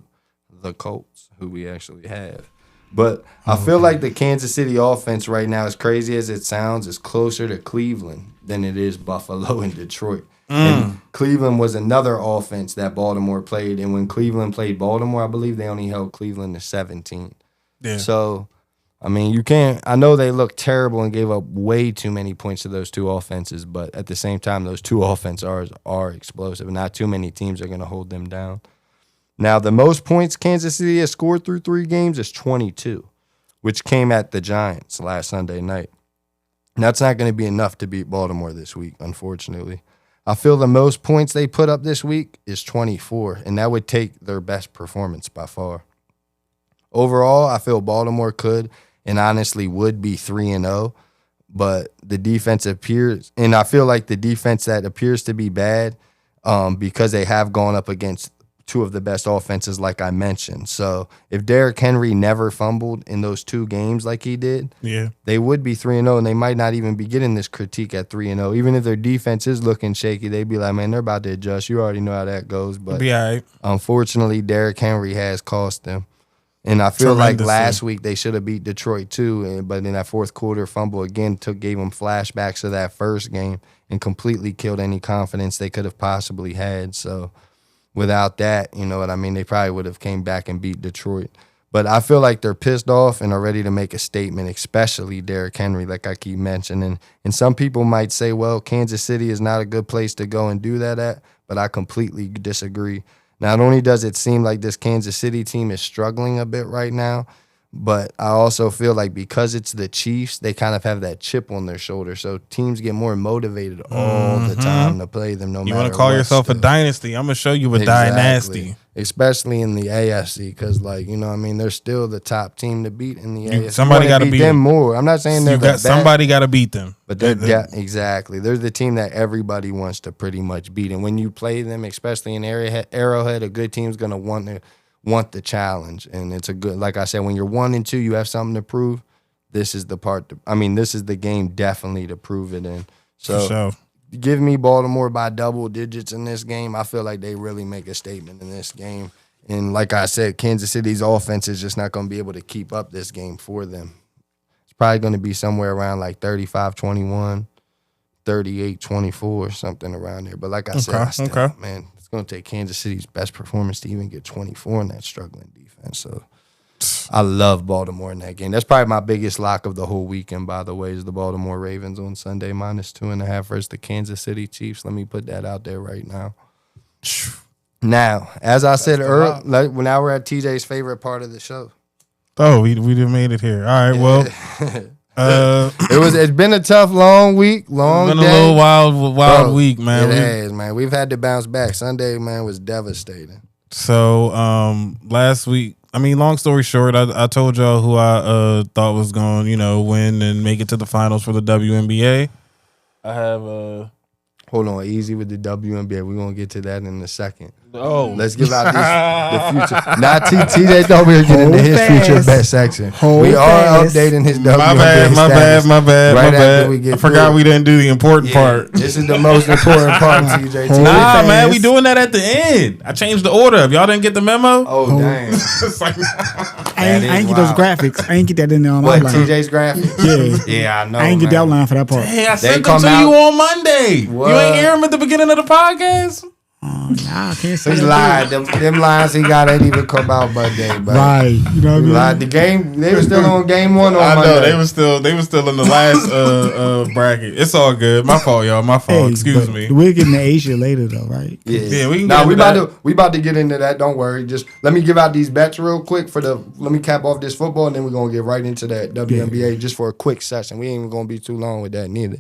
the Colts, who we actually have. But I feel like the Kansas City offense right now, as crazy as it sounds, is closer to Cleveland than it is Buffalo and Detroit. And Cleveland was another offense that Baltimore played. And when Cleveland played Baltimore, I believe they only held Cleveland to 17. Yeah. So, I mean, you can't – I know they looked terrible and gave up way too many points to those two offenses, but at the same time, those two offenses are explosive, and not too many teams are going to hold them down. Now, the most points Kansas City has scored through 3 games is 22, which came at the Giants last Sunday night. And that's not going to be enough to beat Baltimore this week, unfortunately. I feel the most points they put up this week is 24, and that would take their best performance by far. Overall, I feel Baltimore could and honestly would be 3-0, but the defense appears, and I feel like the defense that appears to be bad because they have gone up against 2 of the best offenses like I mentioned. So if Derrick Henry never fumbled in those 2 games like he did, they would be 3-0, and they might not even be getting this critique at 3-0. Even if their defense is looking shaky, they'd be like, man, they're about to adjust. You already know how that goes. But Be all right. unfortunately, Derrick Henry has cost them. And I feel like Tremendously. last week they should have beat Detroit too, but in that fourth quarter fumble again gave them flashbacks of that first game and completely killed any confidence they could have possibly had. So without that, you know what I mean, they probably would have came back and beat Detroit. But I feel like they're pissed off and are ready to make a statement, especially Derrick Henry, like I keep mentioning. And some people might say, well, Kansas City is not a good place to go and do that at, but I completely disagree. Not only does it seem like this Kansas City team is struggling a bit right now, but I also feel like because it's the Chiefs, they kind of have that chip on their shoulder. So teams get more motivated all the time to play them no matter what. You want to call yourself a dynasty? I'm going to show you a dynasty. Especially in the AFC because, like, you know what I mean, they're still the top team to beat in the AFC. Somebody got to beat them more. I'm not saying they're the best. Somebody got to beat them. But exactly. They're the team that everybody wants to pretty much beat. And when you play them, especially in Arrowhead, a good team's going to want the challenge. And it's a good, like I said, when you're 1-2, you have something to prove. This is the part. This is the game definitely to prove it in. So, for sure. Give me Baltimore by double digits in this game. I feel like they really make a statement in this game. And like I said, Kansas City's offense is just not going to be able to keep up this game for them. It's probably going to be somewhere around like 35-21, 38-24, something around there. But like I said, man, it's going to take Kansas City's best performance to even get 24 in that struggling defense. So I love Baltimore in that game. That's probably my biggest lock of the whole weekend, by the way, is the Baltimore Ravens on Sunday -2.5 versus the Kansas City Chiefs. Let me put that out there right now. Now, as I said earlier, now we're at TJ's favorite part of the show. Oh, we just made it here. All right, well. It's been a tough, long week, long day. It's been a little wild week, man. It has, man. We've had to bounce back. Sunday, man, was devastating. So, last week, long story short, I told y'all who I thought was going, win and make it to the finals for the WNBA. I have Hold on, easy with the WNBA. We're gonna get to that in a second. Oh, let's give out the future. Now, TJ thought we were getting into his future bet section. We are updating his WNBA. My bad. I forgot we didn't do the important part. This is the most important part, TJ. Nah, man, we doing that at the end. I changed the order. If y'all didn't get the memo, damn. I ain't get those graphics. I ain't get that in there on what, TJ's graphics? Yeah, I know. I ain't get the outline for that part. Hey, I sent them to you on Monday. What? You ain't hear them at the beginning of the podcast? Nah, I can't say he's lied. Them lines he got ain't even come out Monday, but right. You know what I mean? The game, they were still on game one on Monday. I know they were still in the last bracket. It's all good. My fault, y'all. My fault. Hey, excuse me. We're getting to Asia later though, right? Yeah, we can get we about to get into that. Don't worry. Just let me give out these bets real quick let me cap off this football and then we're gonna get right into that WNBA just for a quick session. We ain't even gonna be too long with that neither.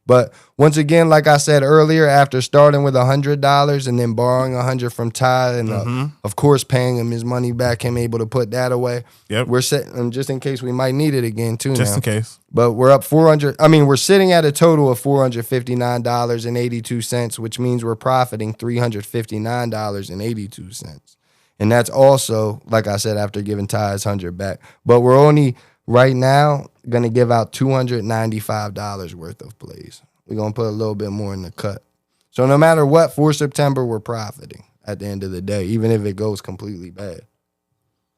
But once again, like I said earlier, after starting with $100 and then borrowing $100 from Ty and of course paying him his money back, him able to put that away. Yep. We're sitting just in case we might need it again too. Just now. in case. But we're up we're sitting at a total of $459.82, which means we're profiting $359.82. And that's also, like I said, after giving Ty his $100 back. But we're only right now going to give out $295 worth of plays. We're going to put a little bit more in the cut. So no matter what, for September, we're profiting at the end of the day, even if it goes completely bad.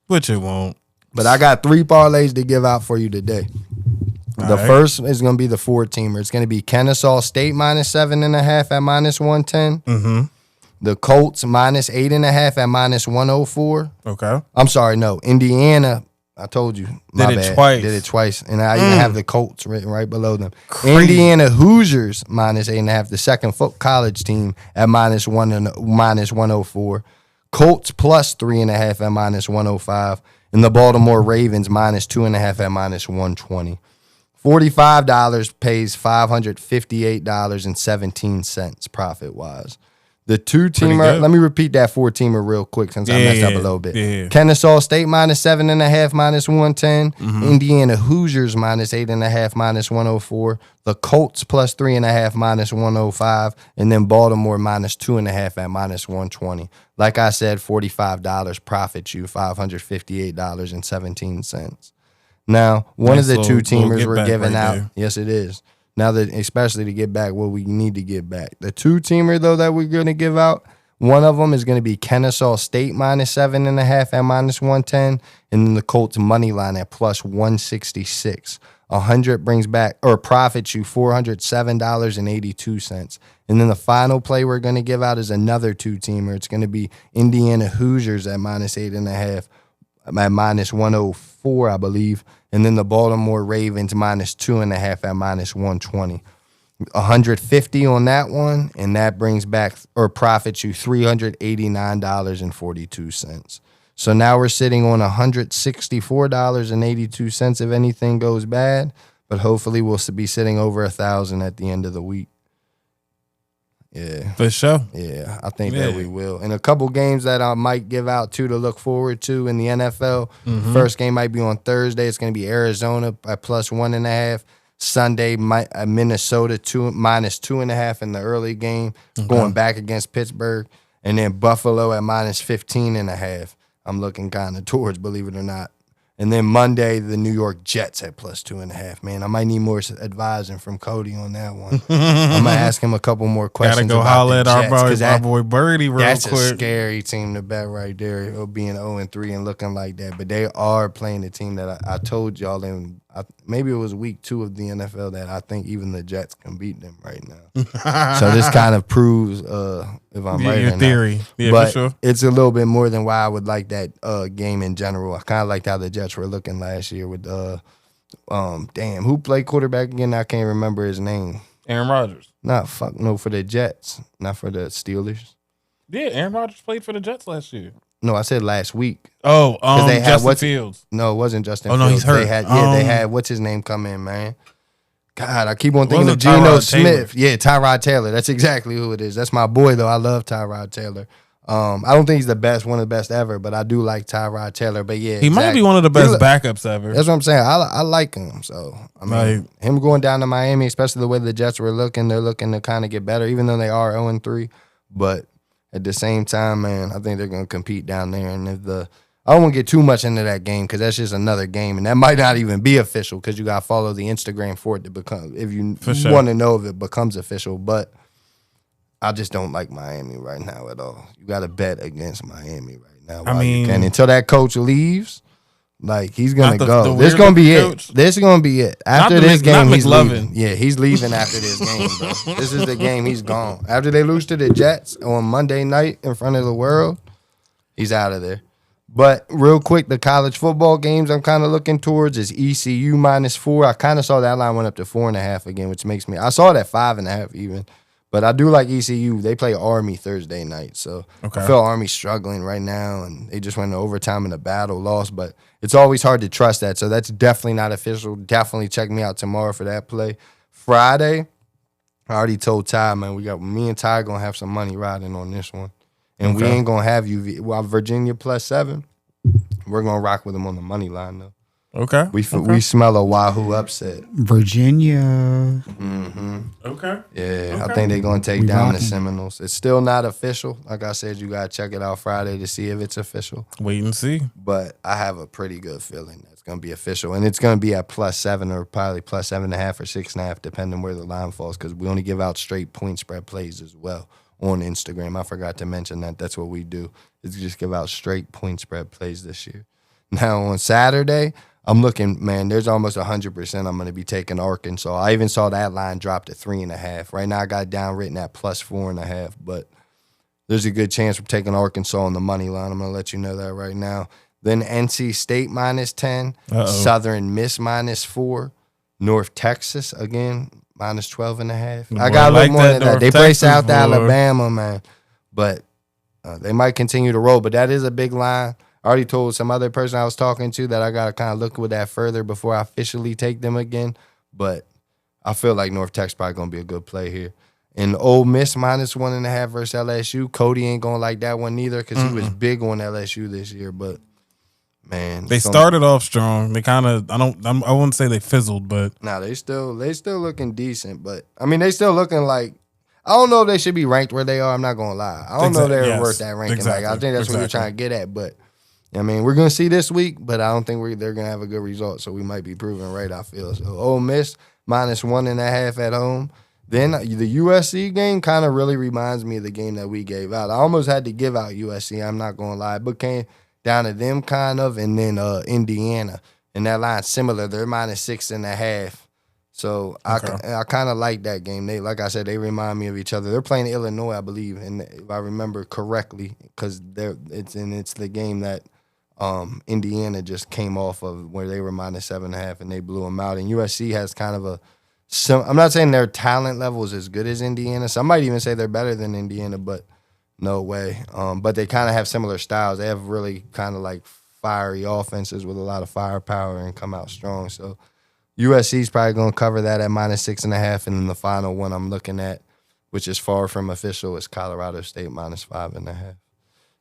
Which it won't. But I got 3 parlays to give out for you today. The first is going to be the 4-teamer. It's going to be Kennesaw State -7.5 at -110. Mm-hmm. The Colts -8.5 at -104. Okay. I'm sorry, no. Indiana, I told you. Did it twice. And I even have the Colts written right below them. Crazy. Indiana Hoosiers -8.5, the second college team at -104. Colts +3.5 at -105. And the Baltimore Ravens -2.5 at -120. $45 pays $558.17 profit-wise. The 2-teamer, let me repeat that 4-teamer real quick since I messed up a little bit. Yeah. Kennesaw State -7.5 -110. Indiana Hoosiers -8.5 -104. The Colts +3.5 -105. And then Baltimore -2.5 at -120. Like I said, $45 profits you $558.17. Now, one of the 2-teamers we're giving out. There. Yes, it is. Now that, especially to get back what we need to get back. The 2-teamer, though, that we're going to give out, one of them is going to be Kennesaw State -7.5 at -110, and then the Colts money line at +166. 100 brings back or profits you $407.82. And then the final play we're going to give out is another 2-teamer. It's going to be Indiana Hoosiers at -8.5 at -104, I believe. And then the Baltimore Ravens -2.5 at -120. $150 on that one, and that brings back or profits you $389.42. So now we're sitting on $164.82 if anything goes bad, but hopefully we'll be sitting over $1,000 at the end of the week. Yeah. For sure. Yeah, I think that we will. And a couple games that I might give out to look forward to in the NFL. First game might be on Thursday. It's going to be Arizona at +1.5. Sunday, Minnesota -2.5 in the early game, going back against Pittsburgh. And then Buffalo at -15.5. I'm looking kind of towards, believe it or not. And then Monday, the New York Jets at +2.5. Man, I might need more advising from Cody on that one. I'm gonna ask him a couple more questions. Gotta go holler at our boy Birdie real that's quick. That's a scary team to bet right there. Being 0-3 and looking like that, but they are playing the team that I told y'all in. Maybe it was week 2 of the NFL that I think even the Jets can beat them right now. So this kind of proves if I'm right your or theory. not. Yeah, but for sure. it's a little bit more than why I would like that game in general. I kind of liked how the Jets were looking last year with who played quarterback again? I can't remember his name. Aaron Rodgers. No, for the Jets, not for the Steelers. Yeah, Aaron Rodgers played for the Jets last year. No, I said last week. Oh, they had Justin Fields. No, it wasn't Justin Oh, Fields. no, he's hurt. They had what's his name come in, man. God, I keep on thinking of Wasn't Geno Tyrod Taylor? Smith. Yeah, Tyrod Taylor. That's exactly who it is. That's my boy, though. I love Tyrod Taylor. I don't think he's the best, one of the best ever, but I do like Tyrod Taylor. But yeah, He might be one of the best backups ever. That's what I'm saying. I like him. So I mean, him going down to Miami, especially the way the Jets were looking, they're looking to kind of get better, even though they are 0-3. But at the same time, man, I think they're going to compete down there. And I don't want to get too much into that game because that's just another game, and that might not even be official because you got to follow the Instagram for it to become. If you want to know if it becomes official, but I just don't like Miami right now at all. You got to bet against Miami right now. I mean, until that coach leaves, like he's gonna go. This is gonna be it. This is gonna be it. After this game, he's leaving. Yeah, he's leaving after this game, bro. This is the game. He's gone. After they lose to the Jets on Monday night in front of the world, he's out of there. But real quick, the college football games I'm kind of looking towards is ECU -4. I kind of saw that line went up to 4.5 again, which makes me. I saw it at 5.5 even. But I do like ECU. They play Army Thursday night. So I feel Army struggling right now, and they just went into overtime in a battle, lost. But it's always hard to trust that. So that's definitely not official. Definitely check me out tomorrow for that play. Friday, I already told Ty, man, me and Ty going to have some money riding on this one. And we ain't going to have Virginia +7. We're going to rock with them on the money line, though. Okay. We smell a Wahoo upset. Virginia. Mm-hmm. Okay. Yeah, I think they're going to take down the Seminoles. It's still not official. Like I said, you got to check it out Friday to see if it's official. Wait and see. But I have a pretty good feeling that it's going to be official. And it's going to be at +7 or probably +7.5 or 6.5, depending where the line falls, because we only give out straight point spread plays as well on Instagram. I forgot to mention that. That's what we do, is just give out straight point spread plays this year. Now, on Saturday, I'm looking, man, there's almost 100% I'm going to be taking Arkansas. I even saw that line drop to 3.5. Right now I got it down written at +4.5, but there's a good chance we're taking Arkansas on the money line. I'm going to let you know that right now. Then NC State -10, Southern Miss -4, North Texas, again, -12.5. I got to look more than that. They play South Alabama, man, but they might continue to roll, but that is a big line. I already told some other person I was talking to that I got to kind of look with that further before I officially take them again. But I feel like North Tech's probably going to be a good play here. And Ole Miss -1.5 versus LSU. Cody ain't going to like that one neither because he was big on LSU this year. But, man. They started off strong. They kind of, I wouldn't say they fizzled, but. Nah, they still looking decent. But, I mean, they still looking like, I don't know if they should be ranked where they are. I'm not going to lie. I don't know if they're worth that ranking. Exactly, I think that's what you're trying to get at. But, I mean, we're going to see this week, but I don't think they're going to have a good result, so we might be proven right, I feel. So, Ole Miss, -1.5 at home. Then the USC game kind of really reminds me of the game that we gave out. I almost had to give out USC, I'm not going to lie, but came down to them kind of, and then Indiana. And that line's similar. They're -6.5. So I kind of like that game. They, like I said, they remind me of each other. They're playing Illinois, I believe, and if I remember correctly, because it's the game that Indiana just came off of where they were -7.5 and they blew them out. And USC has kind of I'm not saying their talent level is as good as Indiana. Some might even say they're better than Indiana, but no way. But they kind of have similar styles. They have really kind of like fiery offenses with a lot of firepower and come out strong. So USC is probably going to cover that at -6.5. And then the final one I'm looking at, which is far from official, is Colorado State -5.5.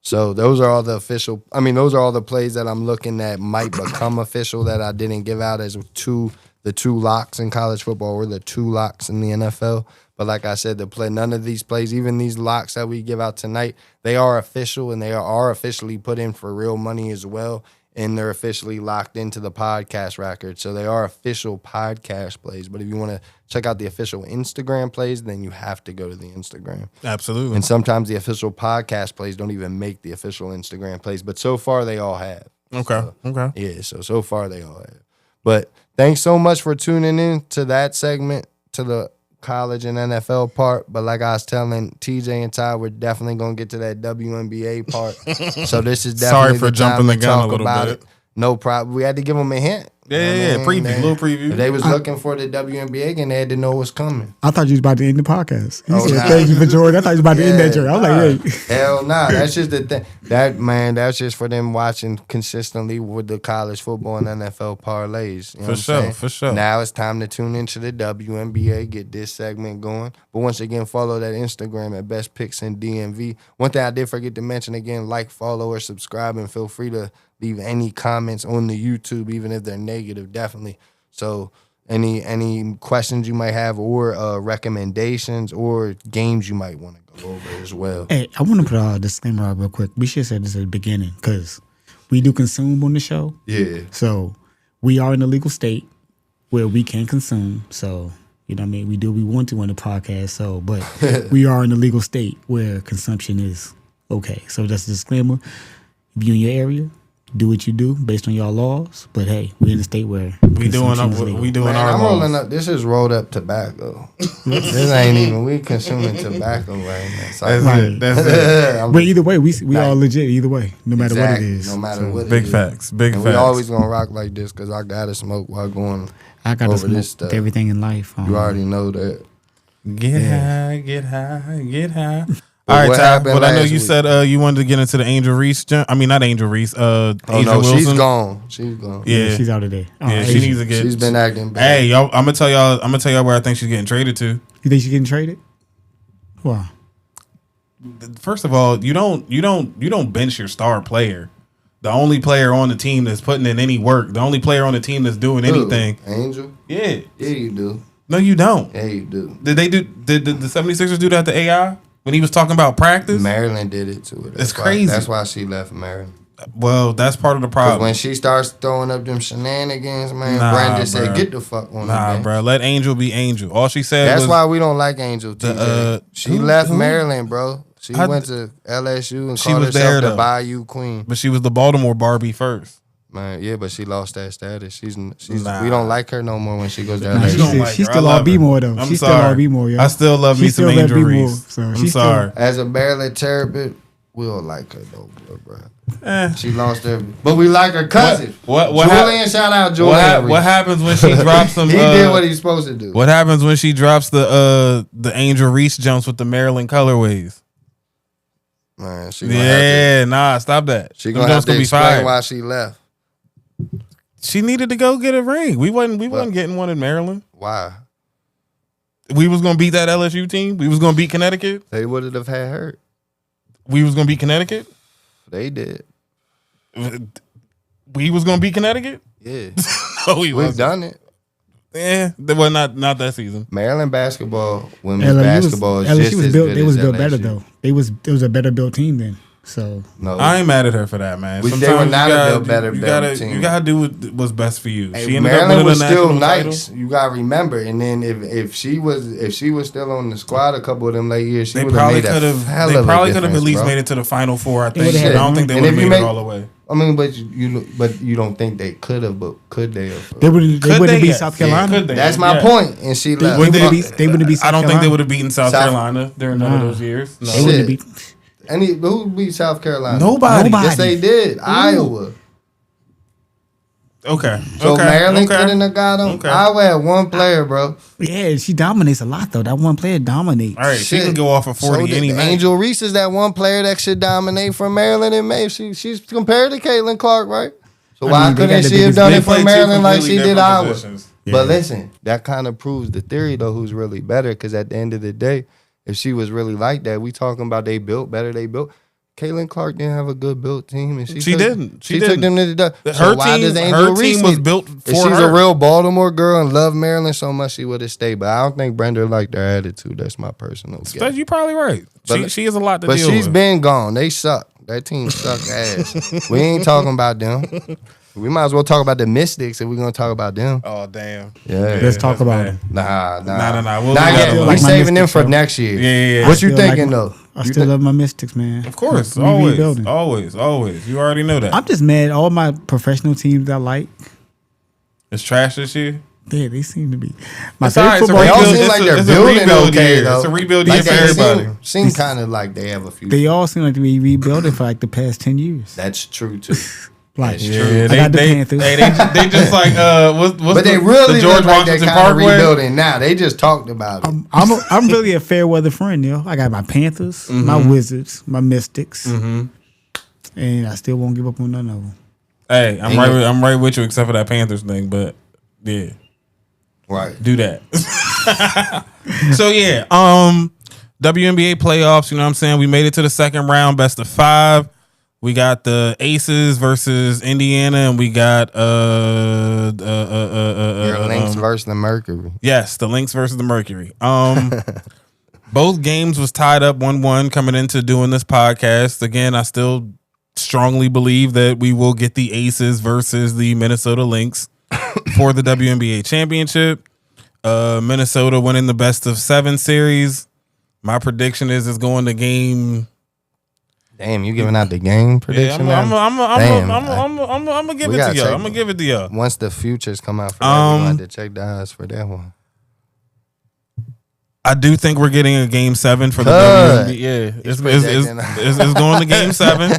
So those are all the official. I mean, those are all the plays that I'm looking at might become official that I didn't give out as the two locks in college football or the two locks in the NFL. But like I said, none of these plays, even these locks that we give out tonight, they are official and they are officially put in for real money as well. And they're officially locked into the podcast record. So they are official podcast plays. But if you want to check out the official Instagram plays, then you have to go to the Instagram. Absolutely. And sometimes the official podcast plays don't even make the official Instagram plays. But so far, they all have. Okay. Okay. Yeah, so far they all have. But thanks so much for tuning in to that segment, to the college and NFL part. But like I was telling TJ and Ty, we're definitely going to get to that WNBA part. So this is definitely Sorry for the time jumping to the gun a talk little about bit. it. No problem. We had to give them a hint. Yeah. Preview, little preview. If they was looking for the WNBA game, they had to know what's coming. I thought you was about to end the podcast. You said, nah. thank you for joining. I thought you was about to end that joke. I was like, hey. Hell nah. That's just the thing. That's just for them watching consistently with the college football and NFL parlays. You know what I'm saying? For sure. Now it's time to tune into the WNBA, get this segment going. But once again, follow that Instagram at Best Picks in DMV. One thing I did forget to mention again, like, follow, or subscribe, and feel free to leave any comments on the YouTube, even if they're negative, definitely. So any questions you might have or recommendations or games you might want to go over as well. Hey, I want to put a disclaimer out real quick. We should have said this at the beginning because we do consume on the show. Yeah. So we are in a legal state where we can consume. So, you know what I mean? We do what we want to on the podcast. So, but we are in a legal state where consumption is okay. So that's a disclaimer. If you're in your area, do what you do based on your laws. But hey, we're in a state where we doing consumption is legal. Man, our I'm laws. rolling up. This is rolled up tobacco. This ain't even. We consuming tobacco right now. So That's it. But either way, we all legit. Either way, no matter what it is. No matter what. Big it is. facts. Big And facts. we always gonna rock like this because I gotta smoke while going. I got to over smoke this stuff. with everything in life. You already know that. Get high, get high, get high. But All right, what Ty. happened But I know last you week? said you wanted to get into the Angel Reese. I mean, not Angel Reese. Oh Asia no, Wilson. she's gone. She's gone. Yeah, she's out of there. Oh, yeah. She needs to get. She's been acting bad. Hey, y'all. I'm gonna tell y'all where I think she's getting traded to. You think she's getting traded? Why? First of all, you don't bench your star player. The only player on the team that's putting in any work. The only player on the team that's doing Who? anything. Angel? Yeah. Yeah, you do. No, you don't. Yeah, you do. Did the 76ers do that to AI when he was talking about practice? Maryland did it to her. It's crazy. That's why she left Maryland. Well, that's part of the 'Cause problem. when she starts throwing up them shenanigans, man, Nah, Brandon said, bruh. "Get the fuck on Nah, her, man." bro. Let Angel be Angel. All she said That's was why we don't like Angel. TJ. She who- left who? Maryland, bro. She I- went to LSU and She called was herself there, the though. Bayou Queen. but she was the Baltimore Barbie first. Man, yeah, but she lost that status. She's Nah. we don't like her no more when she goes to Nah, LSU. You don't like she's her. still I all love B her. more though. I'm She's sorry. still all B more, yo. I still love me She some still let Angel B more, Reese. so I'm she's still- sorry. As a Maryland therapist, we don't like her though, bro. Eh. She lost her, but we like her cousin. What Julian, shout out Julian. What happens when she drops some? He did what he's supposed to do. What happens when she drops the Angel Reese jumps with the Maryland colorways? Man, she gonna have to, Yeah, nah, stop that. she Them gonna have jumps to be explain fired. why she left. She needed to go get a ring. We wasn't getting one in Maryland. Why? We was gonna beat that LSU team. We was gonna beat Connecticut. They would have had her. We was gonna beat Connecticut. They did. We was gonna beat Connecticut. Yeah, No, we we've wasn't. done it. Well, not that season. Maryland basketball, women's LSU basketball is LSU just was as built. good They as was built LSU. better though. It was a better built team then. So No, I ain't mad at her for that, man. They were Sometimes not you a gotta, better you gotta, team. you gotta do what's best for you. Hey, She ended Maryland up was winning a still national nice. title. You gotta remember. And then if she was still on the squad a couple of them late years, she They would have probably made could a have. hell They of a probably could have at difference, least bro. made it to the Final Four. I think. would've I had don't think they And would have if you made it make- all the way. I mean, but you don't think they could have, but could they have? they wouldn't. They Could wouldn't they beat yet? South Yeah, Carolina. could they? That's my Yeah. point. And she left. They wouldn't Would beat. They wouldn't beat South I don't think they Carolina. would have beaten South South- Carolina during none of Nah. those years. No. They wouldn't Shit. beat. Who beat South Carolina? Nobody. Nobody. Yes, they did. Iowa. Okay. So okay. Maryland okay. couldn't have got him. Okay. I would have one player, bro. Yeah, she dominates a lot though. That one player dominates. All right, she Shit. can go off of 40 So any night. Angel Reese is that one player that should dominate from Maryland and May. She's compared to Caitlin Clark, right? So why mean, they couldn't got the she have biggest- done They it play for two Maryland like completely she did different Iowa? positions. But listen, that kind of proves the theory though. Who's really better? Because at the end of the day, if she was really like that, we talking about they built better. They built. Caitlin Clark didn't have a good built team, and she didn't. She took them to the. Her team was built for if she's her. a real Baltimore girl and loved Maryland so much, she would have stayed. But I don't think Brenda liked her attitude. That's my personal guess. You're probably right. She has a lot to But deal with. she's been gone. They suck. That team sucked ass. We ain't talking about them. We might as well talk about the Mystics if we're gonna talk about them. Oh damn! Yeah. Let's talk about it. Nah. Nah. We'll Not leave that yet. alone. We Like my saving them Mystics, for though. next year. Yeah. What you Still thinking like- though? I still love my Mystics, man. Of course, We always, rebuilding. always. You already know that. I'm just mad. All my professional teams I like, It's trash this year. they seem to be. My It's all right, favorite it's a They football all rebuild. team, seem like they're it's a building rebuild okay year. though. It's a rebuild year for they everybody. Seem kind of like they have a few. they all seem like to be rebuilding for like the past 10 years. That's true too. Like, That's Yeah, true. I got the Panthers. they just like what's But they the really George look like they're Washington kind of Parkway? rebuilding now. They just talked about it. I'm really a fair weather friend, yo. I got my Panthers, my Wizards, my Mystics, and I still won't give up on none of them. Hey, I'm right with you except for that Panthers thing, but yeah, Right. do that. So yeah, WNBA playoffs. You know what I'm saying? We made it to the second round, best of 5. We got the Aces versus Indiana, and we got Your Lynx versus the Mercury. yes, the Lynx versus the Mercury. Both games was tied up 1-1 coming into doing this podcast. Again, I still strongly believe that we will get the Aces versus the Minnesota Lynx for the WNBA championship. Minnesota winning the best of 7 series. My prediction is it's going to game. Damn, you giving out the game prediction? I'm now? gonna give We it to gotta y'all. check I'm gonna give it to y'all. Once the futures come out for that, we're gonna have to check the odds for that one. I do think we're getting a game 7 for the Good. WNBA. Yeah, it's projecting. it's going to game 7.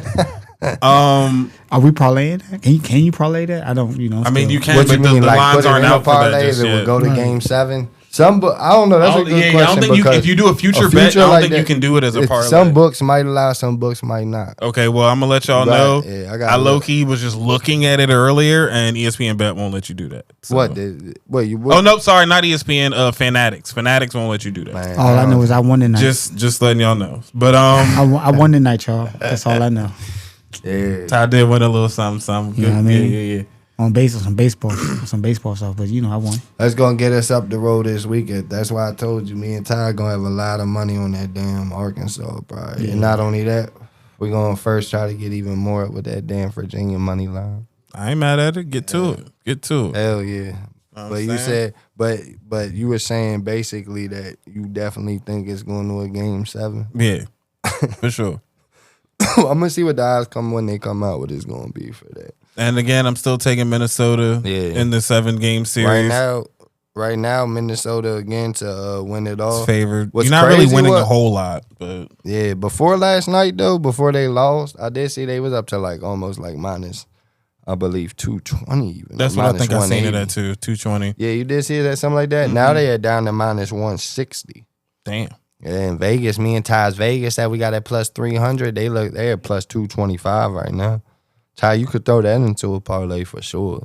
Are we parlaying that? Can you parlay that? I don't. I mean, you can, What but you mean, the like lines put it aren't in a out for that parlay if just it would yet. go to Right. game 7? I don't know. That's a good question. I don't think because if you do a future bet, I don't think you can do it as a parlay. Some books might allow, some books might not. Okay, well, I'm gonna let y'all Right, know. yeah, I I, gotta low look. key was just looking at it earlier, and ESPN Bet won't let you do that. So. What? Oh no, sorry, not ESPN. Fanatics. Fanatics won't let you do that. Man, All I know is I won tonight. Just letting y'all know. But I won tonight, y'all. That's all I know. Yeah. Ty did win a little something. Good. You know what I mean? Yeah. On base, some baseball stuff. But I won. That's gonna get us up the road this weekend. That's why I told you, me and Ty gonna have a lot of money on that damn Arkansas, probably. Yeah. And not only that, we're gonna first try to get even more up with that damn Virginia money line. I ain't mad at it. Get to it. Get to it. Hell yeah. Know what But I'm you saying? said, but you were saying basically that you definitely think it's going to a game 7. Yeah, for sure. I'm gonna see what the odds come when they come out. What it's gonna be for that. And again, I'm still taking Minnesota in the 7-game series. Right now, Minnesota again to win it all. It's favored. What's You're not really crazy winning was- a whole lot, but Yeah, before last night though, before they lost, I did see they was up to like almost like minus, I believe 220 even. that's or what I minus think I seen it 180. at too. 220. Yeah, you did see that something like that. Now they are down to minus 160. Damn. Yeah, in Vegas, me and Ty's Vegas that we got at plus 300. They're at plus 225 right now. Ty, you could throw that into a parlay for sure.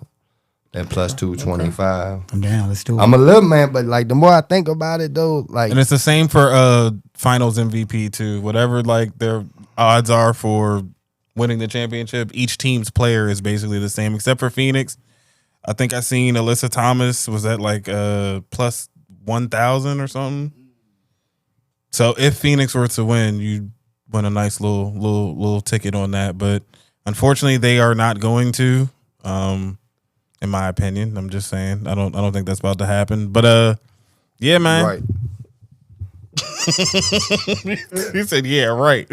That plus 225. I'm down. Let's do it. I'm a little man, but like the more I think about it though, like And it's the same for finals MVP too. Whatever like their odds are for winning the championship, each team's player is basically the same except for Phoenix. I think I seen Alyssa Thomas was at like plus 1,000 or something. So if Phoenix were to win, you win a nice little ticket on that. But unfortunately, they are not going to. In my opinion, I'm just saying. I don't think that's about to happen. But yeah, man. right. He said, "Yeah, right."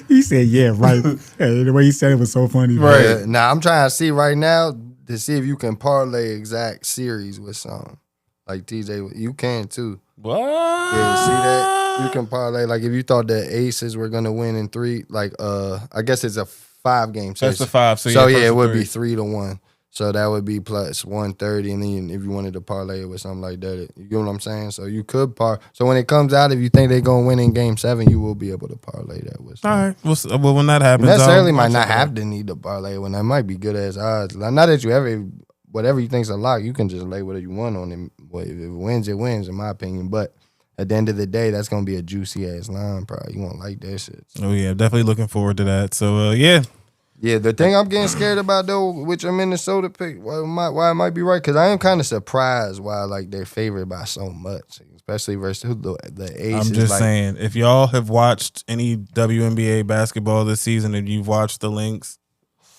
He said, "Yeah, right." Hey, the way he said it was so funny. Right. Yeah, now I'm trying to see right now to see if you can parlay exact series with some. Like TJ, you can too. What? Yeah, see that? You can parlay. Like if you thought the Aces were gonna win in 3, like I guess it's a 5-game series. That's the 5. So yeah, yeah, first it would three. be 3-1. So that would be plus 130, and then if you wanted to parlay it with something like that, you get what I'm saying? So you could So when it comes out, if you think they're going to win in Game 7, you will be able to parlay that with something. All right. Well, when that happens, You necessarily might I'll not check it have out. to need to parlay when that might be good as odds. Like, not that you ever, whatever you think's a lock, you can just lay whatever you want on it. If it wins, it wins, in my opinion. But at the end of the day, that's going to be a juicy ass line, probably. You won't like that shit. Oh, yeah. Definitely looking forward to that. So, yeah. Yeah, the thing I'm getting scared about though with your Minnesota pick, why it might be right, because I am kind of surprised why like they're favored by so much, especially versus the Aces. I'm just saying, if y'all have watched any WNBA basketball this season and you've watched the links,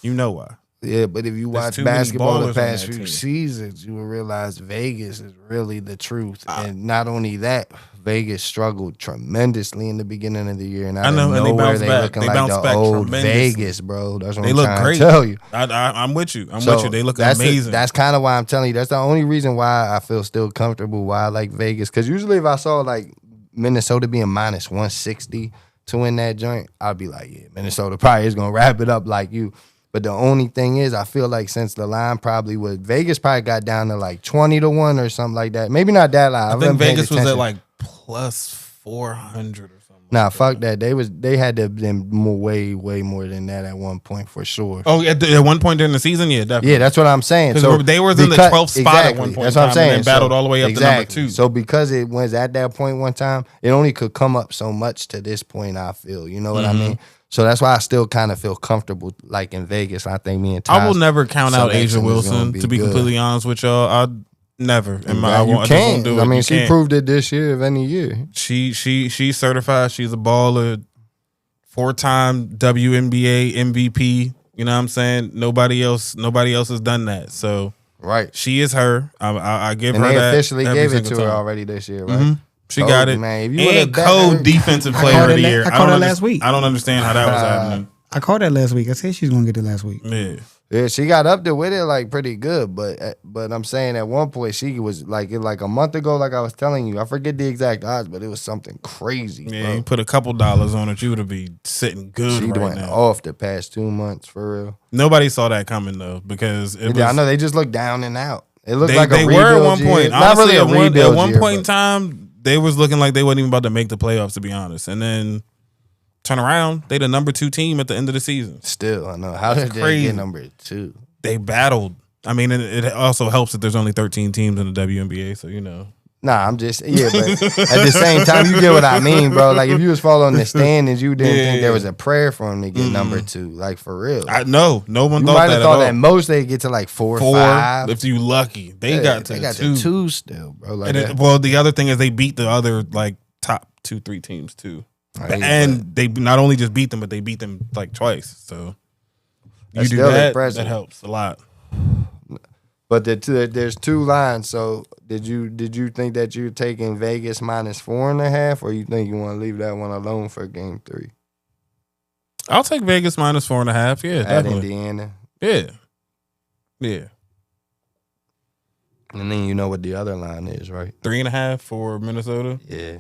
you know why. Yeah, but if you There's watch too many basketball ballers the on past that few team. seasons, you will realize Vegas is really the truth. And not only that, Vegas struggled tremendously in the beginning of the year. And I know, and they bounced back. looking They like bounced the back old tremendously. Vegas, bro. That's what They I'm look trying great. to tell you. I'm with you. I'm So with you. They look that's amazing. That's kind of why I'm telling you. That's the only reason why I feel still comfortable why I like Vegas. Because usually if I saw like Minnesota being minus 160 to win that joint, I'd be like, yeah, Minnesota probably is going to wrap it up like you. But the only thing is, I feel like since the line probably was, Vegas probably got down to like 20-1 or something like that. Maybe not that line. I think Vegas was at like plus 400 or something. Nah, like fuck that. They had to have been way more than that at one point for sure. Oh, at one point during the season, yeah, definitely. Yeah, that's what I'm saying. Because So they were in the 12th spot at one point. That's what I'm saying. And then battled all the way up to number 2. So because it was at that point one time, it only could come up so much to this point. I feel, you know what I mean. So that's why I still kind of feel comfortable, like in Vegas. I think me and Ty, I will never count out Asia selection is gonna Wilson. be To be good. completely honest with y'all, I'd never. I You just can't. won't do it. I mean, You she can't. proved it this year, of any year. She's certified. She's a baller. 4-time WNBA MVP. You know what I'm saying? Nobody else has done that. So Right. she is her. I give And her they that. officially every gave it single to her time. already this year, right? Mhm. She Told got you, it. man. If you would've And bet co her- defensive I player called of the it year. I called it last week. I don't understand how that was happening. I called that last week. I said she's gonna get it last week. Yeah. Yeah, she got up there with it like pretty good, but I'm saying at one point she was like a month ago, like I was telling you, I forget the exact odds, but it was something crazy. Yeah, bro. you put a couple dollars on it, you would be sitting good She right went now. off the past 2 months for real. Nobody saw that coming though, because it was, I know they just looked down and out. It looked they, like they a were at rebuild one year. point. Not Honestly, really a at rebuild one year, point in but- time, they was looking like they wasn't even about to make the playoffs, to be honest. And then turn around, they the number 2 team at the end of the season. Still, I know. How did they crazy. get number 2? They battled. I mean, and it also helps that there's only 13 teams in the WNBA, so you know. Nah, I'm just but at the same time, you get what I mean, bro. Like if you was following the standings, you didn't think there was a prayer for him to get number 2, like for real. No one You thought might that have at thought all. at most they get to like 4 or 4, 5. if you lucky. They Yeah, got to they got 2. to 2 still, bro. Like And well, the other thing is they beat the other like top 2-3 teams too, and they not only just beat them, but they beat them like twice. So you That's do still that, impressive. that helps a lot. But there's 2 lines. So did you think that you're taking Vegas minus 4.5, or you think you want to leave that one alone for Game 3 I'll take Vegas minus 4.5. Yeah, at definitely. Indiana? Yeah. And then you know what the other line is, right? 3.5 for Minnesota. Yeah,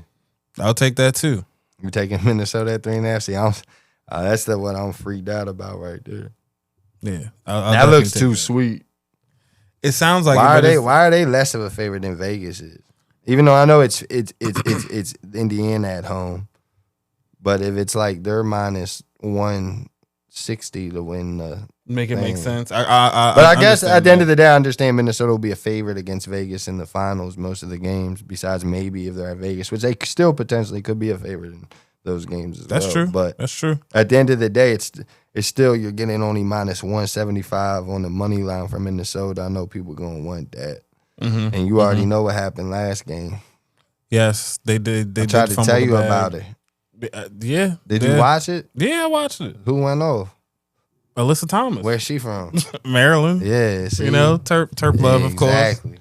I'll take that too. you taking Minnesota at 3.5. See, that's the one I'm freaked out about right there. Yeah, I'll That definitely looks take too that. sweet. It sounds like Why it, but are they less of a favorite than Vegas is? Even though I know it's Indiana at home, but if it's like they're minus 160 to win the make it make thing. sense. But I guess understand at the end that. of the day, I understand Minnesota will be a favorite against Vegas in the finals most of the games, besides maybe if they're at Vegas, which they still potentially could be a favorite in those games as That's well. true. But That's true. at the end of the day, it's still you're getting only minus 175 on the money line from Minnesota. I know people going to want that. Mm-hmm. And you already know what happened last game. Yes, they did. They I tried did to fumble tell the you bag. about it. Yeah. Did you watch it? Yeah, I watched it. Who went off? Alyssa Thomas. Where's she from? Maryland. Yeah, see? You know, Terp love, of course. Exactly.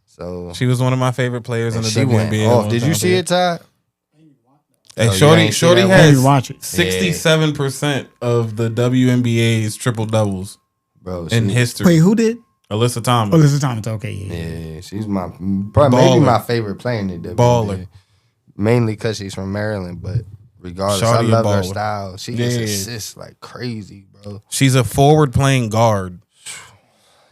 So She was one of my favorite players in and the she WNBA. went at off. one Did you time see period. it, Todd? Hey, Oh, you Shorty ain't see that one? I didn't has watch it. 67% of the WNBA's triple doubles Bro, in she- history. Wait, who did? Alyssa Thomas. Oh, Lisa Thomas. Okay, yeah. Yeah, she's probably maybe Baller. my favorite player in the WNBA. Baller. Mainly because she's from Maryland, but regardless, Shawty a I love her baller. style. She gets Yeah. assists like crazy, bro. She's a forward playing guard.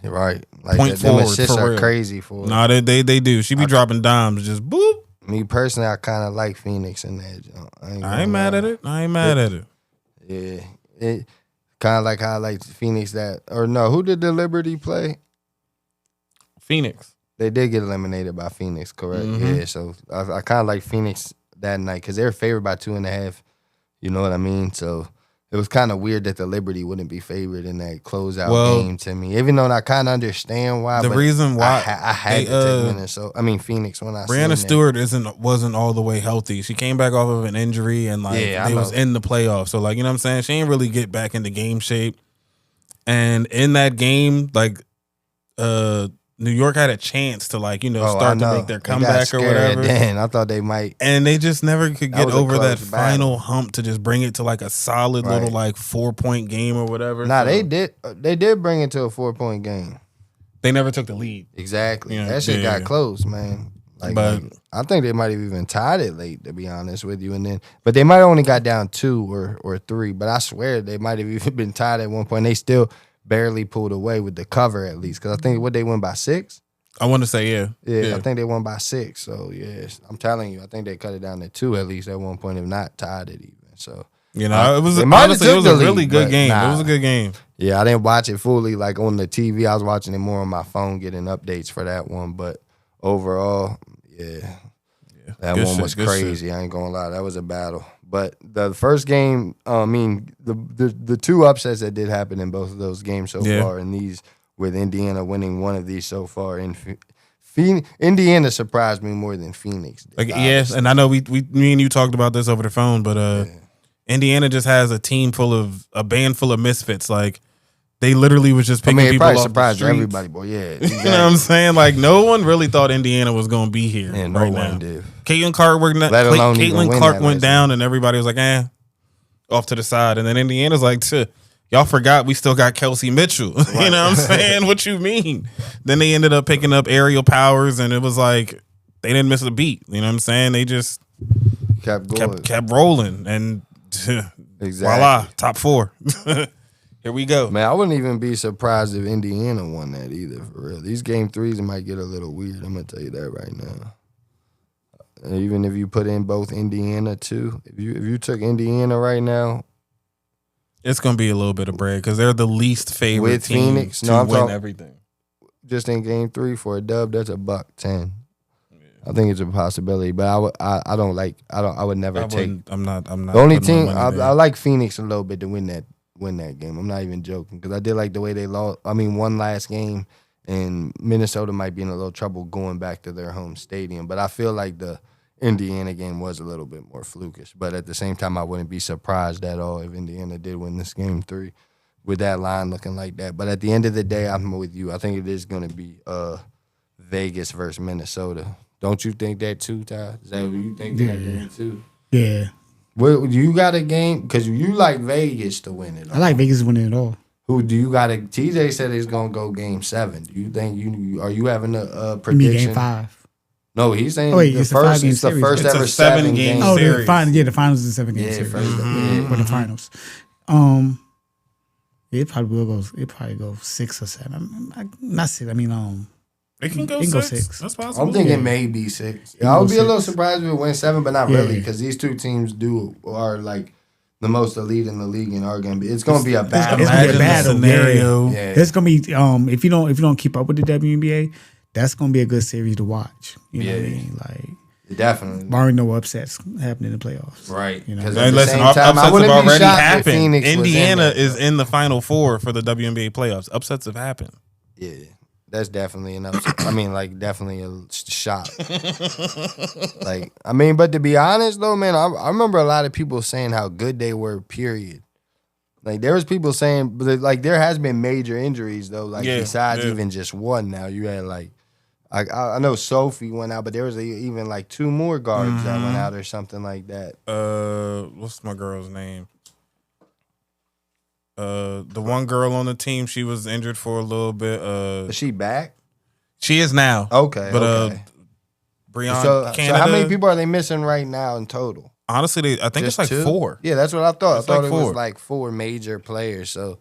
Right. Like Point them forward, assists for are real. crazy for it. No, they do. She be dropping dimes, just boop. Me personally, I kind of like Phoenix in that. I ain't mad at it. I ain't mad at it. Yeah. It kind of like how I like Phoenix who did the Liberty play? Phoenix. They did get eliminated by Phoenix, correct? Mm-hmm. Yeah, so I kind of like Phoenix that night because they were favored by 2.5. You know what I mean? So it was kind of weird that the Liberty wouldn't be favored in that closeout game to me. Even though I kind of understand why. The but reason why I had to take Phoenix when I Brianna seen Stewart wasn't all the way healthy. She came back off of an injury and they was in the playoffs. So you know what I'm saying? She didn't really get back into game shape. And in that game, New York had a chance to start to make their comeback or whatever. Then I thought they might, and they just never could get over that final battle. hump to just bring it to a solid little 4-point game or whatever. Nah, they did bring it to a 4-point game. They never took the lead. Exactly, that shit got close, man. But I think they might have even tied it late, to be honest with you. But they might have only got down 2 or 3. But I swear they might have even been tied at one point. They still barely pulled away with the cover at least, because I think they won by 6. I want to say yeah. I think they won by 6. So yeah, I'm telling you, I think they cut it down to 2 at least at one point, if not tied it even. So it was a really good game. It was a good game. Yeah, I didn't watch it fully on the TV. I was watching it more on my phone, getting updates for that one. But overall, that one was crazy. I ain't gonna lie, that was a battle. But the first game, the 2 upsets that did happen in both of those games so far, and these with Indiana winning one of these so far, and Indiana surprised me more than Phoenix did. Yes, and I know me and you talked about this over the phone, but Indiana just has a band full of misfits. They literally was just picking people off surprised the streets. Everybody, boy. Yeah, exactly. You know what I'm saying? No one really thought Indiana was going to be here. Yeah, no one did. Caitlin Clark went down, and everybody was like, off to the side. And then Indiana's like, y'all forgot we still got Kelsey Mitchell. Right. You know what I'm saying? What you mean? Then they ended up picking up aerial powers, and it was like they didn't miss a beat. You know what I'm saying? They just kept going, kept rolling, and voila, top 4. Here we go. Man, I wouldn't even be surprised if Indiana won that either, for real. These game 3s might get a little weird. I'm going to tell you that right now. Even if you put in both Indiana, too. If you took Indiana right now. It's going to be a little bit of bread because they're the least favorite with team Phoenix. to win everything. Just in game 3 for a dub, that's $110. Yeah. I think it's a possibility, but I would never take. I'm not. The only team I like Phoenix a little bit to win that game. I'm not even joking, because I did like the way they lost. One last game, and Minnesota might be in a little trouble going back to their home stadium. But I feel like the Indiana game was a little bit more flukish. But at the same time, I wouldn't be surprised at all if Indiana did win this game 3 with that line looking like that. But at the end of the day, I'm with you. I think it is going to be Vegas versus Minnesota. Don't you think that too, Ty? Is that what you think that game too? Yeah. Well, you got a game because you like Vegas to win it all. I like Vegas winning it all. Who do you got? TJ said he's gonna go game 7. Do you think are you having a prediction? Game 5. No, he's saying it's the first ever 7-game series. series. The finals is a 7-game series. For the finals. It probably will go. It probably go 6 or 7. Not 6. It can go 6. That's possible. I'm thinking maybe 6. I would be a little surprised if it went 7, but not really, because these 2 teams are like the most elite in the league and are going to be. It's going to be a battle. It's going to be a battle scenario. Yeah. It's going to be if you don't keep up with the WNBA, that's going to be a good series to watch. You know what I mean? Definitely. Barring no upsets happening in the playoffs. Right. You know? Listen, upsets have already happened. Indiana is in the Final 4 for the WNBA playoffs. Upsets have happened. Yeah. That's definitely an upset. Definitely a shock. But to be honest though, man, I remember a lot of people saying how good they were, period. There was people saying, but there has been major injuries though, besides even just one now. You had I know Sophie went out, but there was even 2 more guards that went out or something like that. What's my girl's name? The one girl on the team, she was injured for a little bit. Is she back? She is now. Okay. But Breon so Canada. How many people are they missing right now in total? Honestly, I think Just it's 2? 4. Yeah, that's what I thought. It's I thought 4. It was 4 major players. So,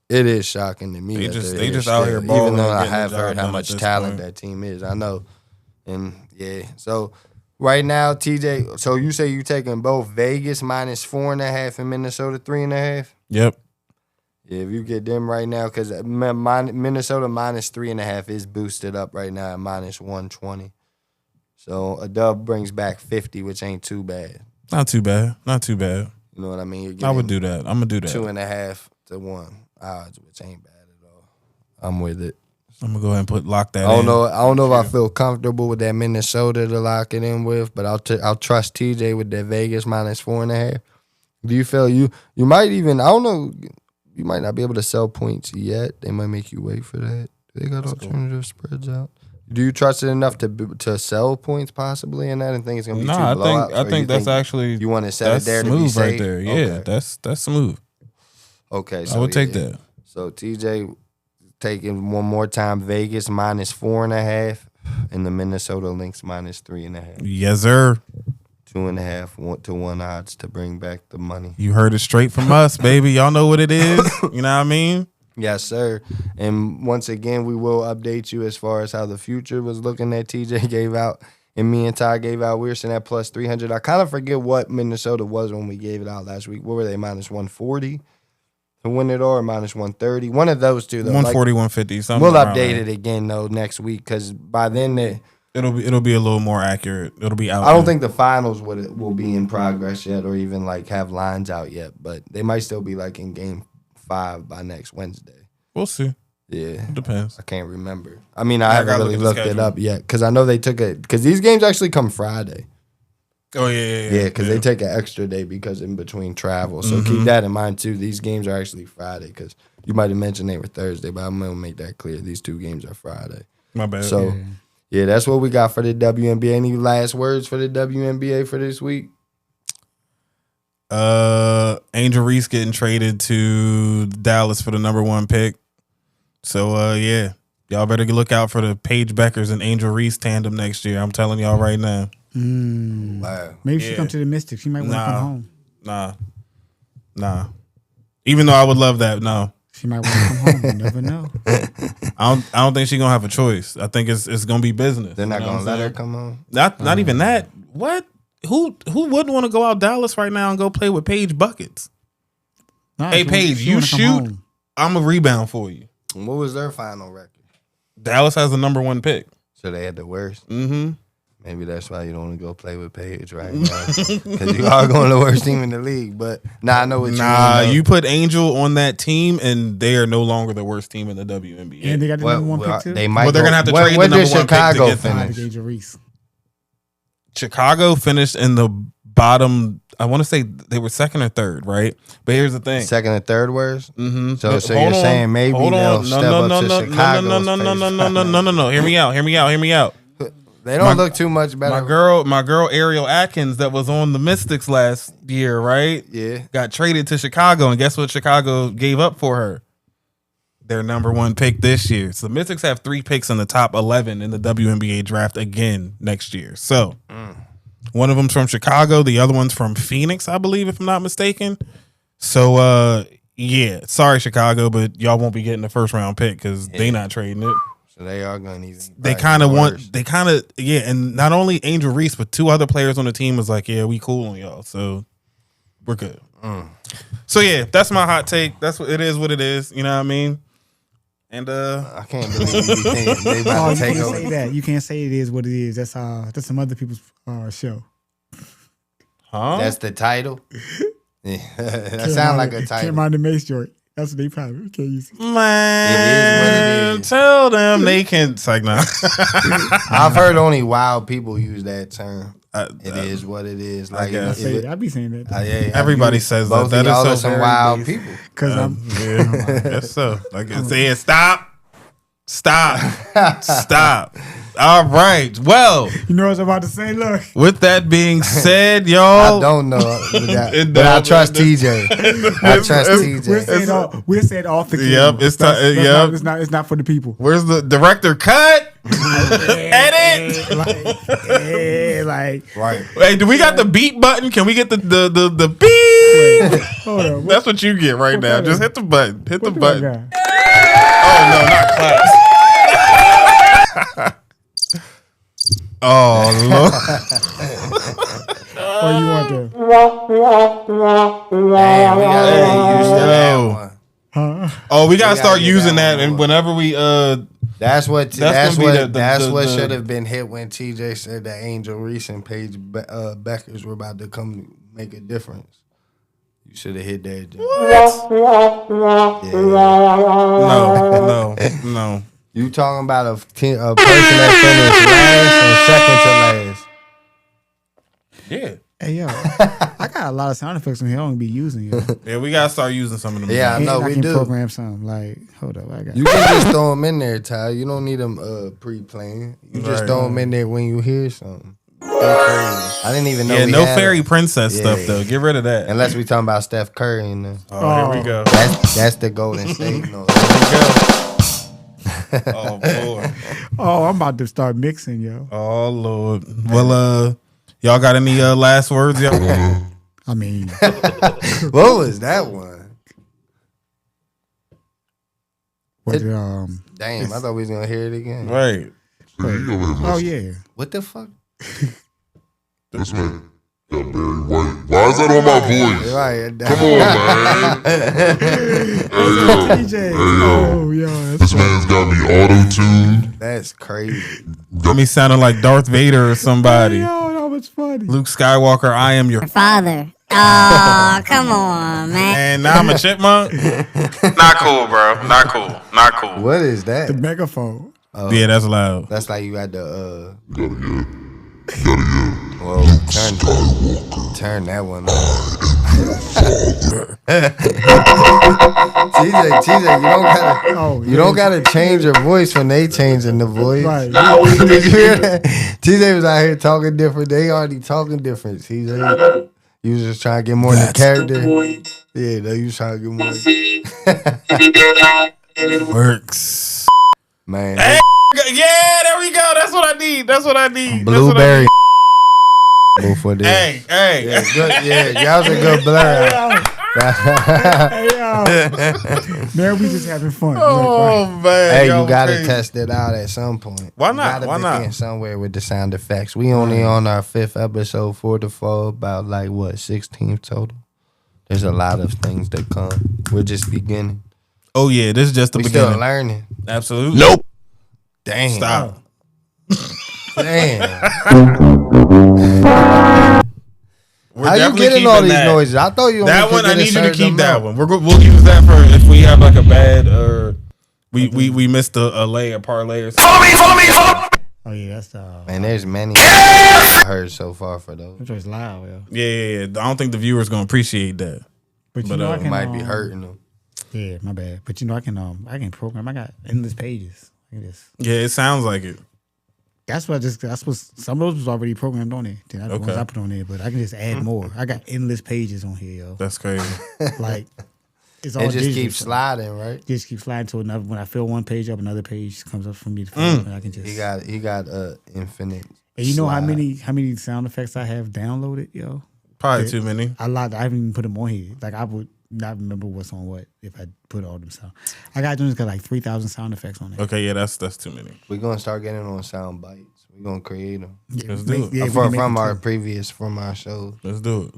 It is shocking to me. They that just- they're they here just out here still, balling even though and I getting the have job heard how done at much this talent point. that team is. I know, and yeah. So right now, TJ. So you say you taking both Vegas minus 4.5 and Minnesota 3.5. Yep. Yeah, if you get them right now, because Minnesota minus 3.5 is boosted up right now at minus 120. So a dub brings back 50, which ain't too bad. Not too bad. Not too bad. You know what I mean? You're I would getting do that. I'm gonna do that. 2.5 to 1 odds, which ain't bad at all. I'm with it. I'm gonna go ahead and lock that. I don't in. know. I don't know if I feel comfortable with that Minnesota to lock it in with, but I'll trust TJ with that Vegas minus 4.5. Do you feel you might even, I don't know, you might not be able to sell points yet. They might make you wait for that. They got alternative spreads out. Do you trust it enough to sell points possibly in that and think it's gonna be two blowouts? I think that's actually you want to set it that's there to be smooth safe right there. Yeah, Okay. that's smooth. Okay, I would take yeah. that. So TJ taking one more time Vegas minus 4.5 and the Minnesota Lynx minus 3.5. Yes, sir. 2.5 to 1 odds to bring back the money. You heard it straight from us, baby. Y'all know what it is. You know what I mean? Yes, sir. And once again, we will update you as far as how the future was looking that TJ gave out and me and Ty gave out. We were sitting at plus 300. I kind of forget what Minnesota was when we gave it out last week. What were they, minus 140 to win it all or minus 130? One of those two, though. 140, 150. Something We'll around update there. it again, though, next week because by then It'll be a little more accurate. It'll be out. I don't think the finals will be in progress yet or even like have lines out yet, but they might still be like in game 5 by next Wednesday. We'll see. Yeah. Depends. I can't remember. I mean, I haven't gotta really look looked at the it schedule. up yet because I know they took it because these games actually come Friday. Oh yeah. Yeah, because they take an extra day because in between travel. So keep that in mind too. These games are actually Friday because you might have mentioned they were Thursday, but I'm gonna make that clear. These 2 games are Friday. My bad. So yeah, that's what we got for the WNBA. Any last words for the WNBA for this week? Angel Reese getting traded to Dallas for the #1 pick. So yeah, y'all better look out for the Paige Beckers and Angel Reese tandem next year. I'm telling y'all right now. Wow. Maybe she Yeah. come to the Mystics. She might want to Nah. come home. Nah. Even though I would love that, no. She might want to come home. You never know. I don't think she's gonna have a choice. I think it's gonna be business. They're not You know gonna what I'm let her saying? come on. Not even that. What? Who wouldn't want to go out Dallas right now and go play with Paige buckets? Nah, Hey she Paige, she you wanna come shoot. home. I'm a rebound for you. What was their final record? Dallas has the #1 pick. So they had the worst. Mm-hmm. Maybe that's why you don't want to go play with Paige right now because you are going to the worst team in the league. But I know what you mean. Nah, though. you put Angel on that team, and they are no longer the worst team in the WNBA. And they got the Well, number 1 well, pick too. they might. Well, they're gonna have to when, trade when the did #1 pick to Chicago get them. I finish? think Angel Reese. Chicago finished in the bottom. I want to say they were 2nd or 3rd, right? But here's the thing. Second and third worst. Mm-hmm. So you're saying maybe they'll step up to Chicago's No. Hear me out. They don't look too much better. My girl Ariel Atkins that was on the Mystics last year, right? Yeah. Got traded to Chicago, and guess what Chicago gave up for her? Their #1 pick this year. So the Mystics have 3 picks in the top 11 in the WNBA draft again next year. So one of them's from Chicago, the other one's from Phoenix, I believe, if I'm not mistaken. So yeah, sorry Chicago, but y'all won't be getting the 1st round pick because they not trading it. So they are going to need. They kind of and not only Angel Reese, but 2 other players on the team was like, yeah, we cool on y'all, so we're good. So yeah, that's my hot take. That's what it is. What it is, you know what I mean? And I can't believe you think they Oh, about you to take can't over. say that. You can't say it is what it is. That's some other people's show. huh? That's the title. Yeah. That sounds like a Came title. out the Mace joint. That's what they probably can't use. Man, It is what it is. tell them they can. It's like nah. I've heard only wild people use that term. It I- is what it is. I Like guess. I be saying that yeah, Everybody you- says both that. of That is y'all so are some very wild basic. people. because I'm. Yeah, I guess so. Like it's saying, stop. All right. Well, You know what I was about to say? Look, with that being said, I y'all, don't know, but It I don't- trust TJ. I trust we'll say it off the camera. Yep, it's ti- That's yep. It's not for the people. where's the director cut? Edit. saying? Like, Right. Hey, do we got the beat button? Can we get the beep? hold on. That's what you get right now. Just hit the button. Hit the What do I button. got? Oh no, not claps. Oh Lord. Or you want to? Damn, we gotta get used to that one. Oh, we gotta start get using that that, one and whenever we That's what That's gonna be the- should have been hit when TJ said the Angel Reese and Paige Beckers were about to come make a difference. You should have hit that. no. You talking about a person that finished last and second to last. Yeah. Hey, yo. I got a lot of sound effects on here I don't be using, yo. Yeah, we gotta start using some of them. Yeah, I know I we can do. program something. Like, hold up. I got You can just throw them in there, Ty. You don't need them pre-playing. You just Right. throw them in there when you hear something. I didn't even know. Yeah, we no had fairy it. princess stuff Yeah. though. Get rid of that. Unless we talking about Steph Curry in there. Oh, here we go. That's the Golden State. No. Oh boy. Oh, I'm about to start mixing, yo. Oh Lord. Well, y'all got any last words? Y'all? I mean, What was that one? what, Damn, I thought we was gonna hear it again. Right. oh, yeah. What the fuck? This man got Barry White. Why is that on my voice? Right. Come on, man. TJ. Oh, yo. This man's got me auto-tuned. That's crazy. Got me sounding like Darth Vader or somebody. Yo, that was funny. Luke Skywalker, I am your Father. Oh, come on, man. and now I'm a chipmunk. Not cool, bro. Not cool. Not cool. What is that? The megaphone. Yeah, that's loud. That's like you had the Gotta get. well, turn that one on. TJ, you don't gotta change your voice when they changing the voice. Right. Did you hear that? TJ was out here talking different. They already talking different. TJ, you was just trying to get more in the character. Yeah, no, you was trying to get more. Works. Man, Hey, yeah, there we go. That's what I need. That's what I need. blueberry. Before this. Hey. Yeah, good. Yeah, that was a good blur. Hey, yo. Man, we just having fun. Oh man. Hey, y'all you gotta crazy. test it out at some point. Why You not? gotta Why not? begin somewhere with the sound effects. We only on our 5th episode, 4 to 4, about 16 total. There's a lot of things that come. We're just beginning. Oh yeah, this is just the We beginning. still learning. Absolutely. Nope. Damn. Stop. Damn. We're How you definitely getting all keeping these that. noises? I thought you only That could one, get I a need you to certain keep that amount. one. We'll use that for if we have like a bad or we missed a lay, a parlay or something. Oh, yeah, that's Man, there's many I heard so far for those. That was loud, yo. Yeah. I don't think the viewers gonna appreciate that. But you But, know, I It can, might be hurting them. Yeah, my bad. But you know, I can program. I got endless pages. Look at this. Yeah, it sounds like it. That's what some of those was already programmed on there. Then the ones Okay. I put on there, but I can just add more. I got endless pages on here, yo. That's crazy. Like it's all It just digital, keeps so sliding, right? Just keep sliding to another. When I fill one page up, another page comes up for me to fill up, and I can just. He got infinite. And you know how slide. many sound effects I have downloaded, yo? Probably Yeah. too many. I haven't even put them on here. Like I would not remember what's on what if I put all them sound. I got like 3,000 sound effects on it. Okay, yeah, that's too many. We're gonna start getting on sound bites. We're gonna create them Let's do it. we from can make our them from our shows. Let's do it.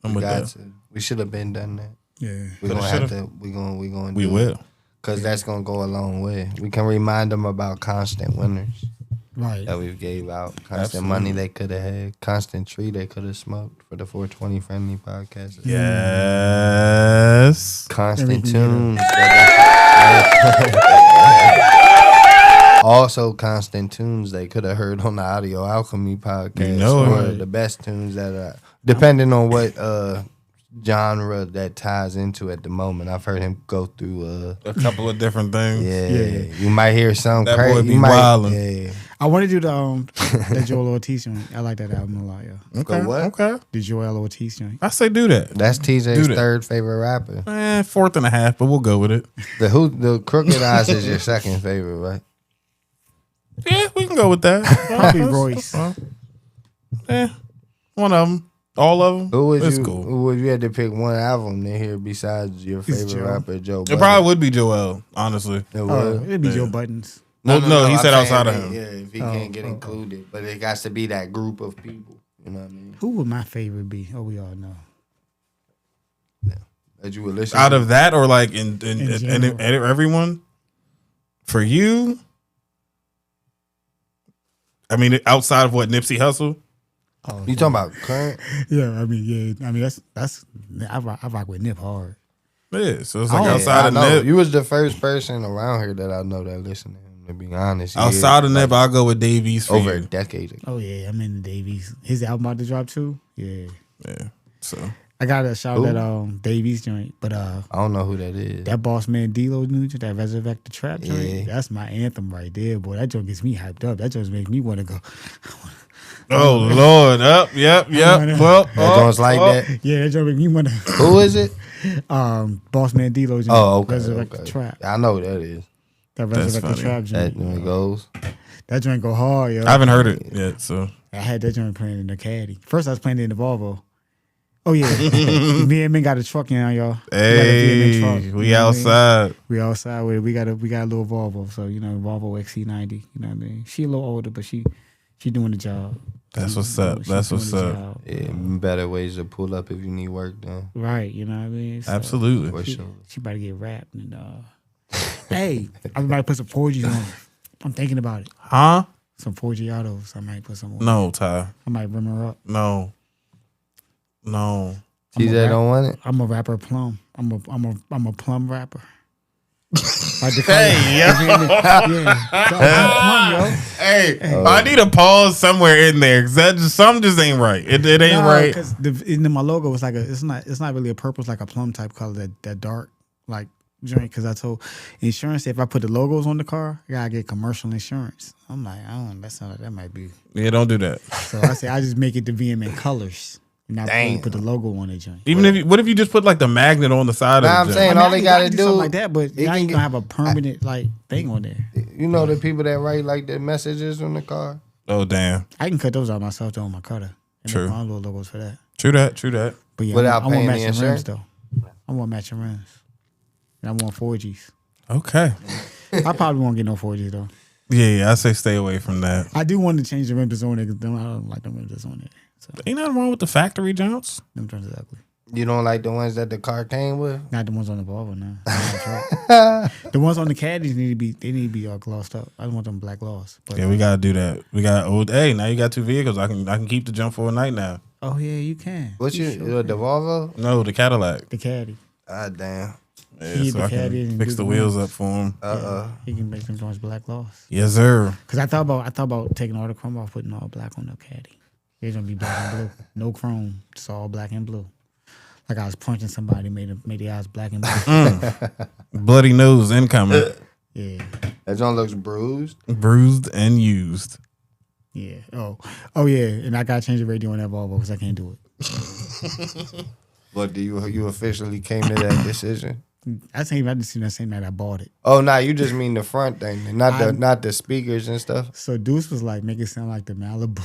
I'm We with got that. to. We should have been done that. too. Yeah. We're gonna have should've. to. We're gonna We will. because that's gonna go a long way. We can remind them about constant winners Right. that we gave out, constant Absolutely. money they could have had, constant tree they could have smoked for the 420 friendly podcast. Yes. Constant Everything tunes. Also, constant tunes they could have heard on the Audio Alchemy podcast. You know it. or Right. the best tunes that are, depending on what genre that ties into at the moment. I've heard him go through. A couple of different things. Yeah, you might hear some That crazy. boy be you might, wildin'. Yeah. I want to do the that Joel Ortiz joint. I like that album a lot, yo. Okay. The what? Okay. The Joel Ortiz joint. I say do that. That's Do TJ's that. third favorite rapper. 4.5, but we'll go with it. The Crooked Eyes is your second favorite, right? Yeah, we can go with that. Probably Royce. One of them. All of them. Who would It's you? cool. Who would you had to pick one album to hear besides your favorite Joe. rapper, Joe? It probably would be Joel, honestly. It Oh, would. it'd be Joe Buttons. No, he I'm said saying outside of that, him. Yeah, if he can't get included, but it got to be that group of people. You know what I mean? Who would my favorite be? Oh, we all know. That you would listen Out to. of that, or like in general. everyone? For you? I mean, outside of what, Nipsey Hussle? Oh, You talking about current? yeah, I mean, that's I rock with Nip hard. Yeah, so it's like Oh, outside I of know. Nip. You was the first person around here that I know that listened to him. To be honest, Outside of like, Nip, I'll go with Dave East for over a you. decade ago. Oh yeah, I'm in the Davies. His album about to drop too. Yeah, Yeah, so I got to shout Who? that Davies joint, but I don't know who that is. that Boss Man D-Lo new joint, that Resurrect the Trap joint, Yeah. that's my anthem right there, boy. That joint gets me hyped up. That joint makes me want to go. oh Lord, yep. Well, That joint's like that. Yeah, that joint makes me want to. Who is it? Boss Man D-Lo joint. Oh, okay. Resurrect okay. the Trap. I know who that is. That That's Resurrect the funny. Trap That joint. joint goes. That joint go hard, yo. I haven't heard it yet, so I had that joint playing in the caddy. First, I was playing it in the Volvo. Oh yeah, me and men got a truck now, y'all. We got a VMN truck, hey, you we know what I mean? outside. We outside with it. We got a little Volvo, so Volvo XC90. You know what I mean? She a little older, but she doing the job. That's what's You know, up. she's That's doing what's the up. job. Yeah, better ways to pull up if you need work done. Right, you know what I mean? So Absolutely. For She, sure. she about to get wrapped and hey, I might put some 4Gs on. I'm thinking about it. Huh? Some 4G autos. I might put some on. No, Ty. I might rim her up. No. She said don't want it. I'm a rapper plum. I'm a plum rapper. Like the Hey, yeah. So I'm plum, yo. Hey, I need a pause somewhere in there because that something just ain't right. It ain't right. Because my logo was like it's not really a purple. It's like a plum type color, that dark like joint. Because I told insurance if I put the logos on the car, I gotta get commercial insurance. I'm like, that might be. Yeah, don't do that. So I say I just make it the VMN colors. And I Damn. put the logo on the joint. Even if what if you just put like the magnet on the side Nah, of I'm the saying joint? all they I gotta can do something like that, but it now can you get- gonna have a permanent like thing on there. You know the people that write like the messages on the car. Oh damn. I can cut those out myself though on my cutter. And True. make my own little logos for that. True that. But yeah, Without I want paying the matching rims insurance? though. I want matching rims. And I want 4Gs. Okay. I probably won't get no 4Gs though. Yeah, I say stay away from that. I do want to change the rims that's on there because I don't like the rims that's on there. So Ain't nothing wrong with the factory jumps. them joints is ugly. You don't like the ones that the car came with? Not the ones on the Volvo now. The ones on the caddies need to be all glossed up. I don't want them black gloss. But Yeah, we gotta do that. We got hey, now you got 2 vehicles. I can keep the jump for a night now. oh yeah, you can. What's You your sure the can. Volvo? No, the Cadillac. The caddy? God damn. Yeah, Keep so the I can caddy and fix do the the wheels rims. up for him. He can make them joints black gloss. Yes, sir. Cause I thought about taking all the chrome off, putting all black on the caddy. It's gonna be black and blue, no chrome. It's all black and blue. Like I was punching somebody, made the eyes black and blue. Bloody nose incoming. Yeah, That joint looks bruised. Bruised and used. yeah. Oh yeah. And I gotta change the radio on that Volvo because I can't do it. But do you officially came to that decision? I just seen that same night I bought it. Oh, nah, you just mean the front thing, and not the speakers and stuff. So Deuce was like, make it sound like the Malibu.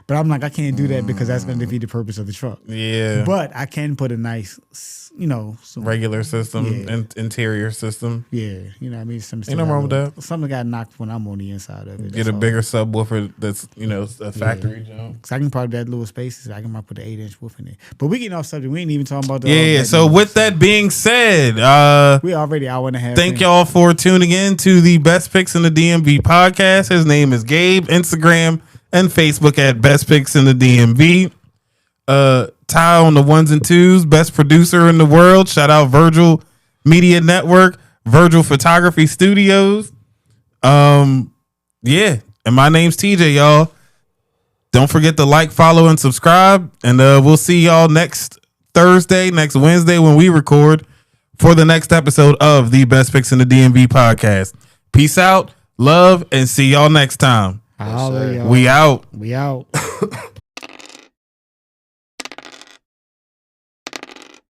But I'm like, I can't do that because that's gonna defeat the purpose of the truck. Yeah. But I can put a nice, some Regular system, Yeah. interior system. Yeah, you know what I mean? Some Ain't nothing wrong with that. Something got knocked when I'm on the inside of it. Get a bigger subwoofer that's, a factory jump. Because I can probably that little spaces. I can probably put an 8-inch woof in it. But we getting off subject. We ain't even talking about the. Yeah. So with that being said, we already hour and a half. thank in. y'all for tuning in to the Best Picks in the DMV podcast. His name is Gabe. Instagram and Facebook at Best Picks in the DMV. Ty on the ones and twos, best producer in the world. Shout out Virgil Media Network, Virgil Photography Studios. Yeah, and my name's TJ, y'all. Don't forget to like, follow, and subscribe. And we'll see y'all next Thursday, next Wednesday when we record for the next episode of the Best Picks in the DMV podcast. Peace out, love, and see y'all next time. Holla, y'all. We out. We out.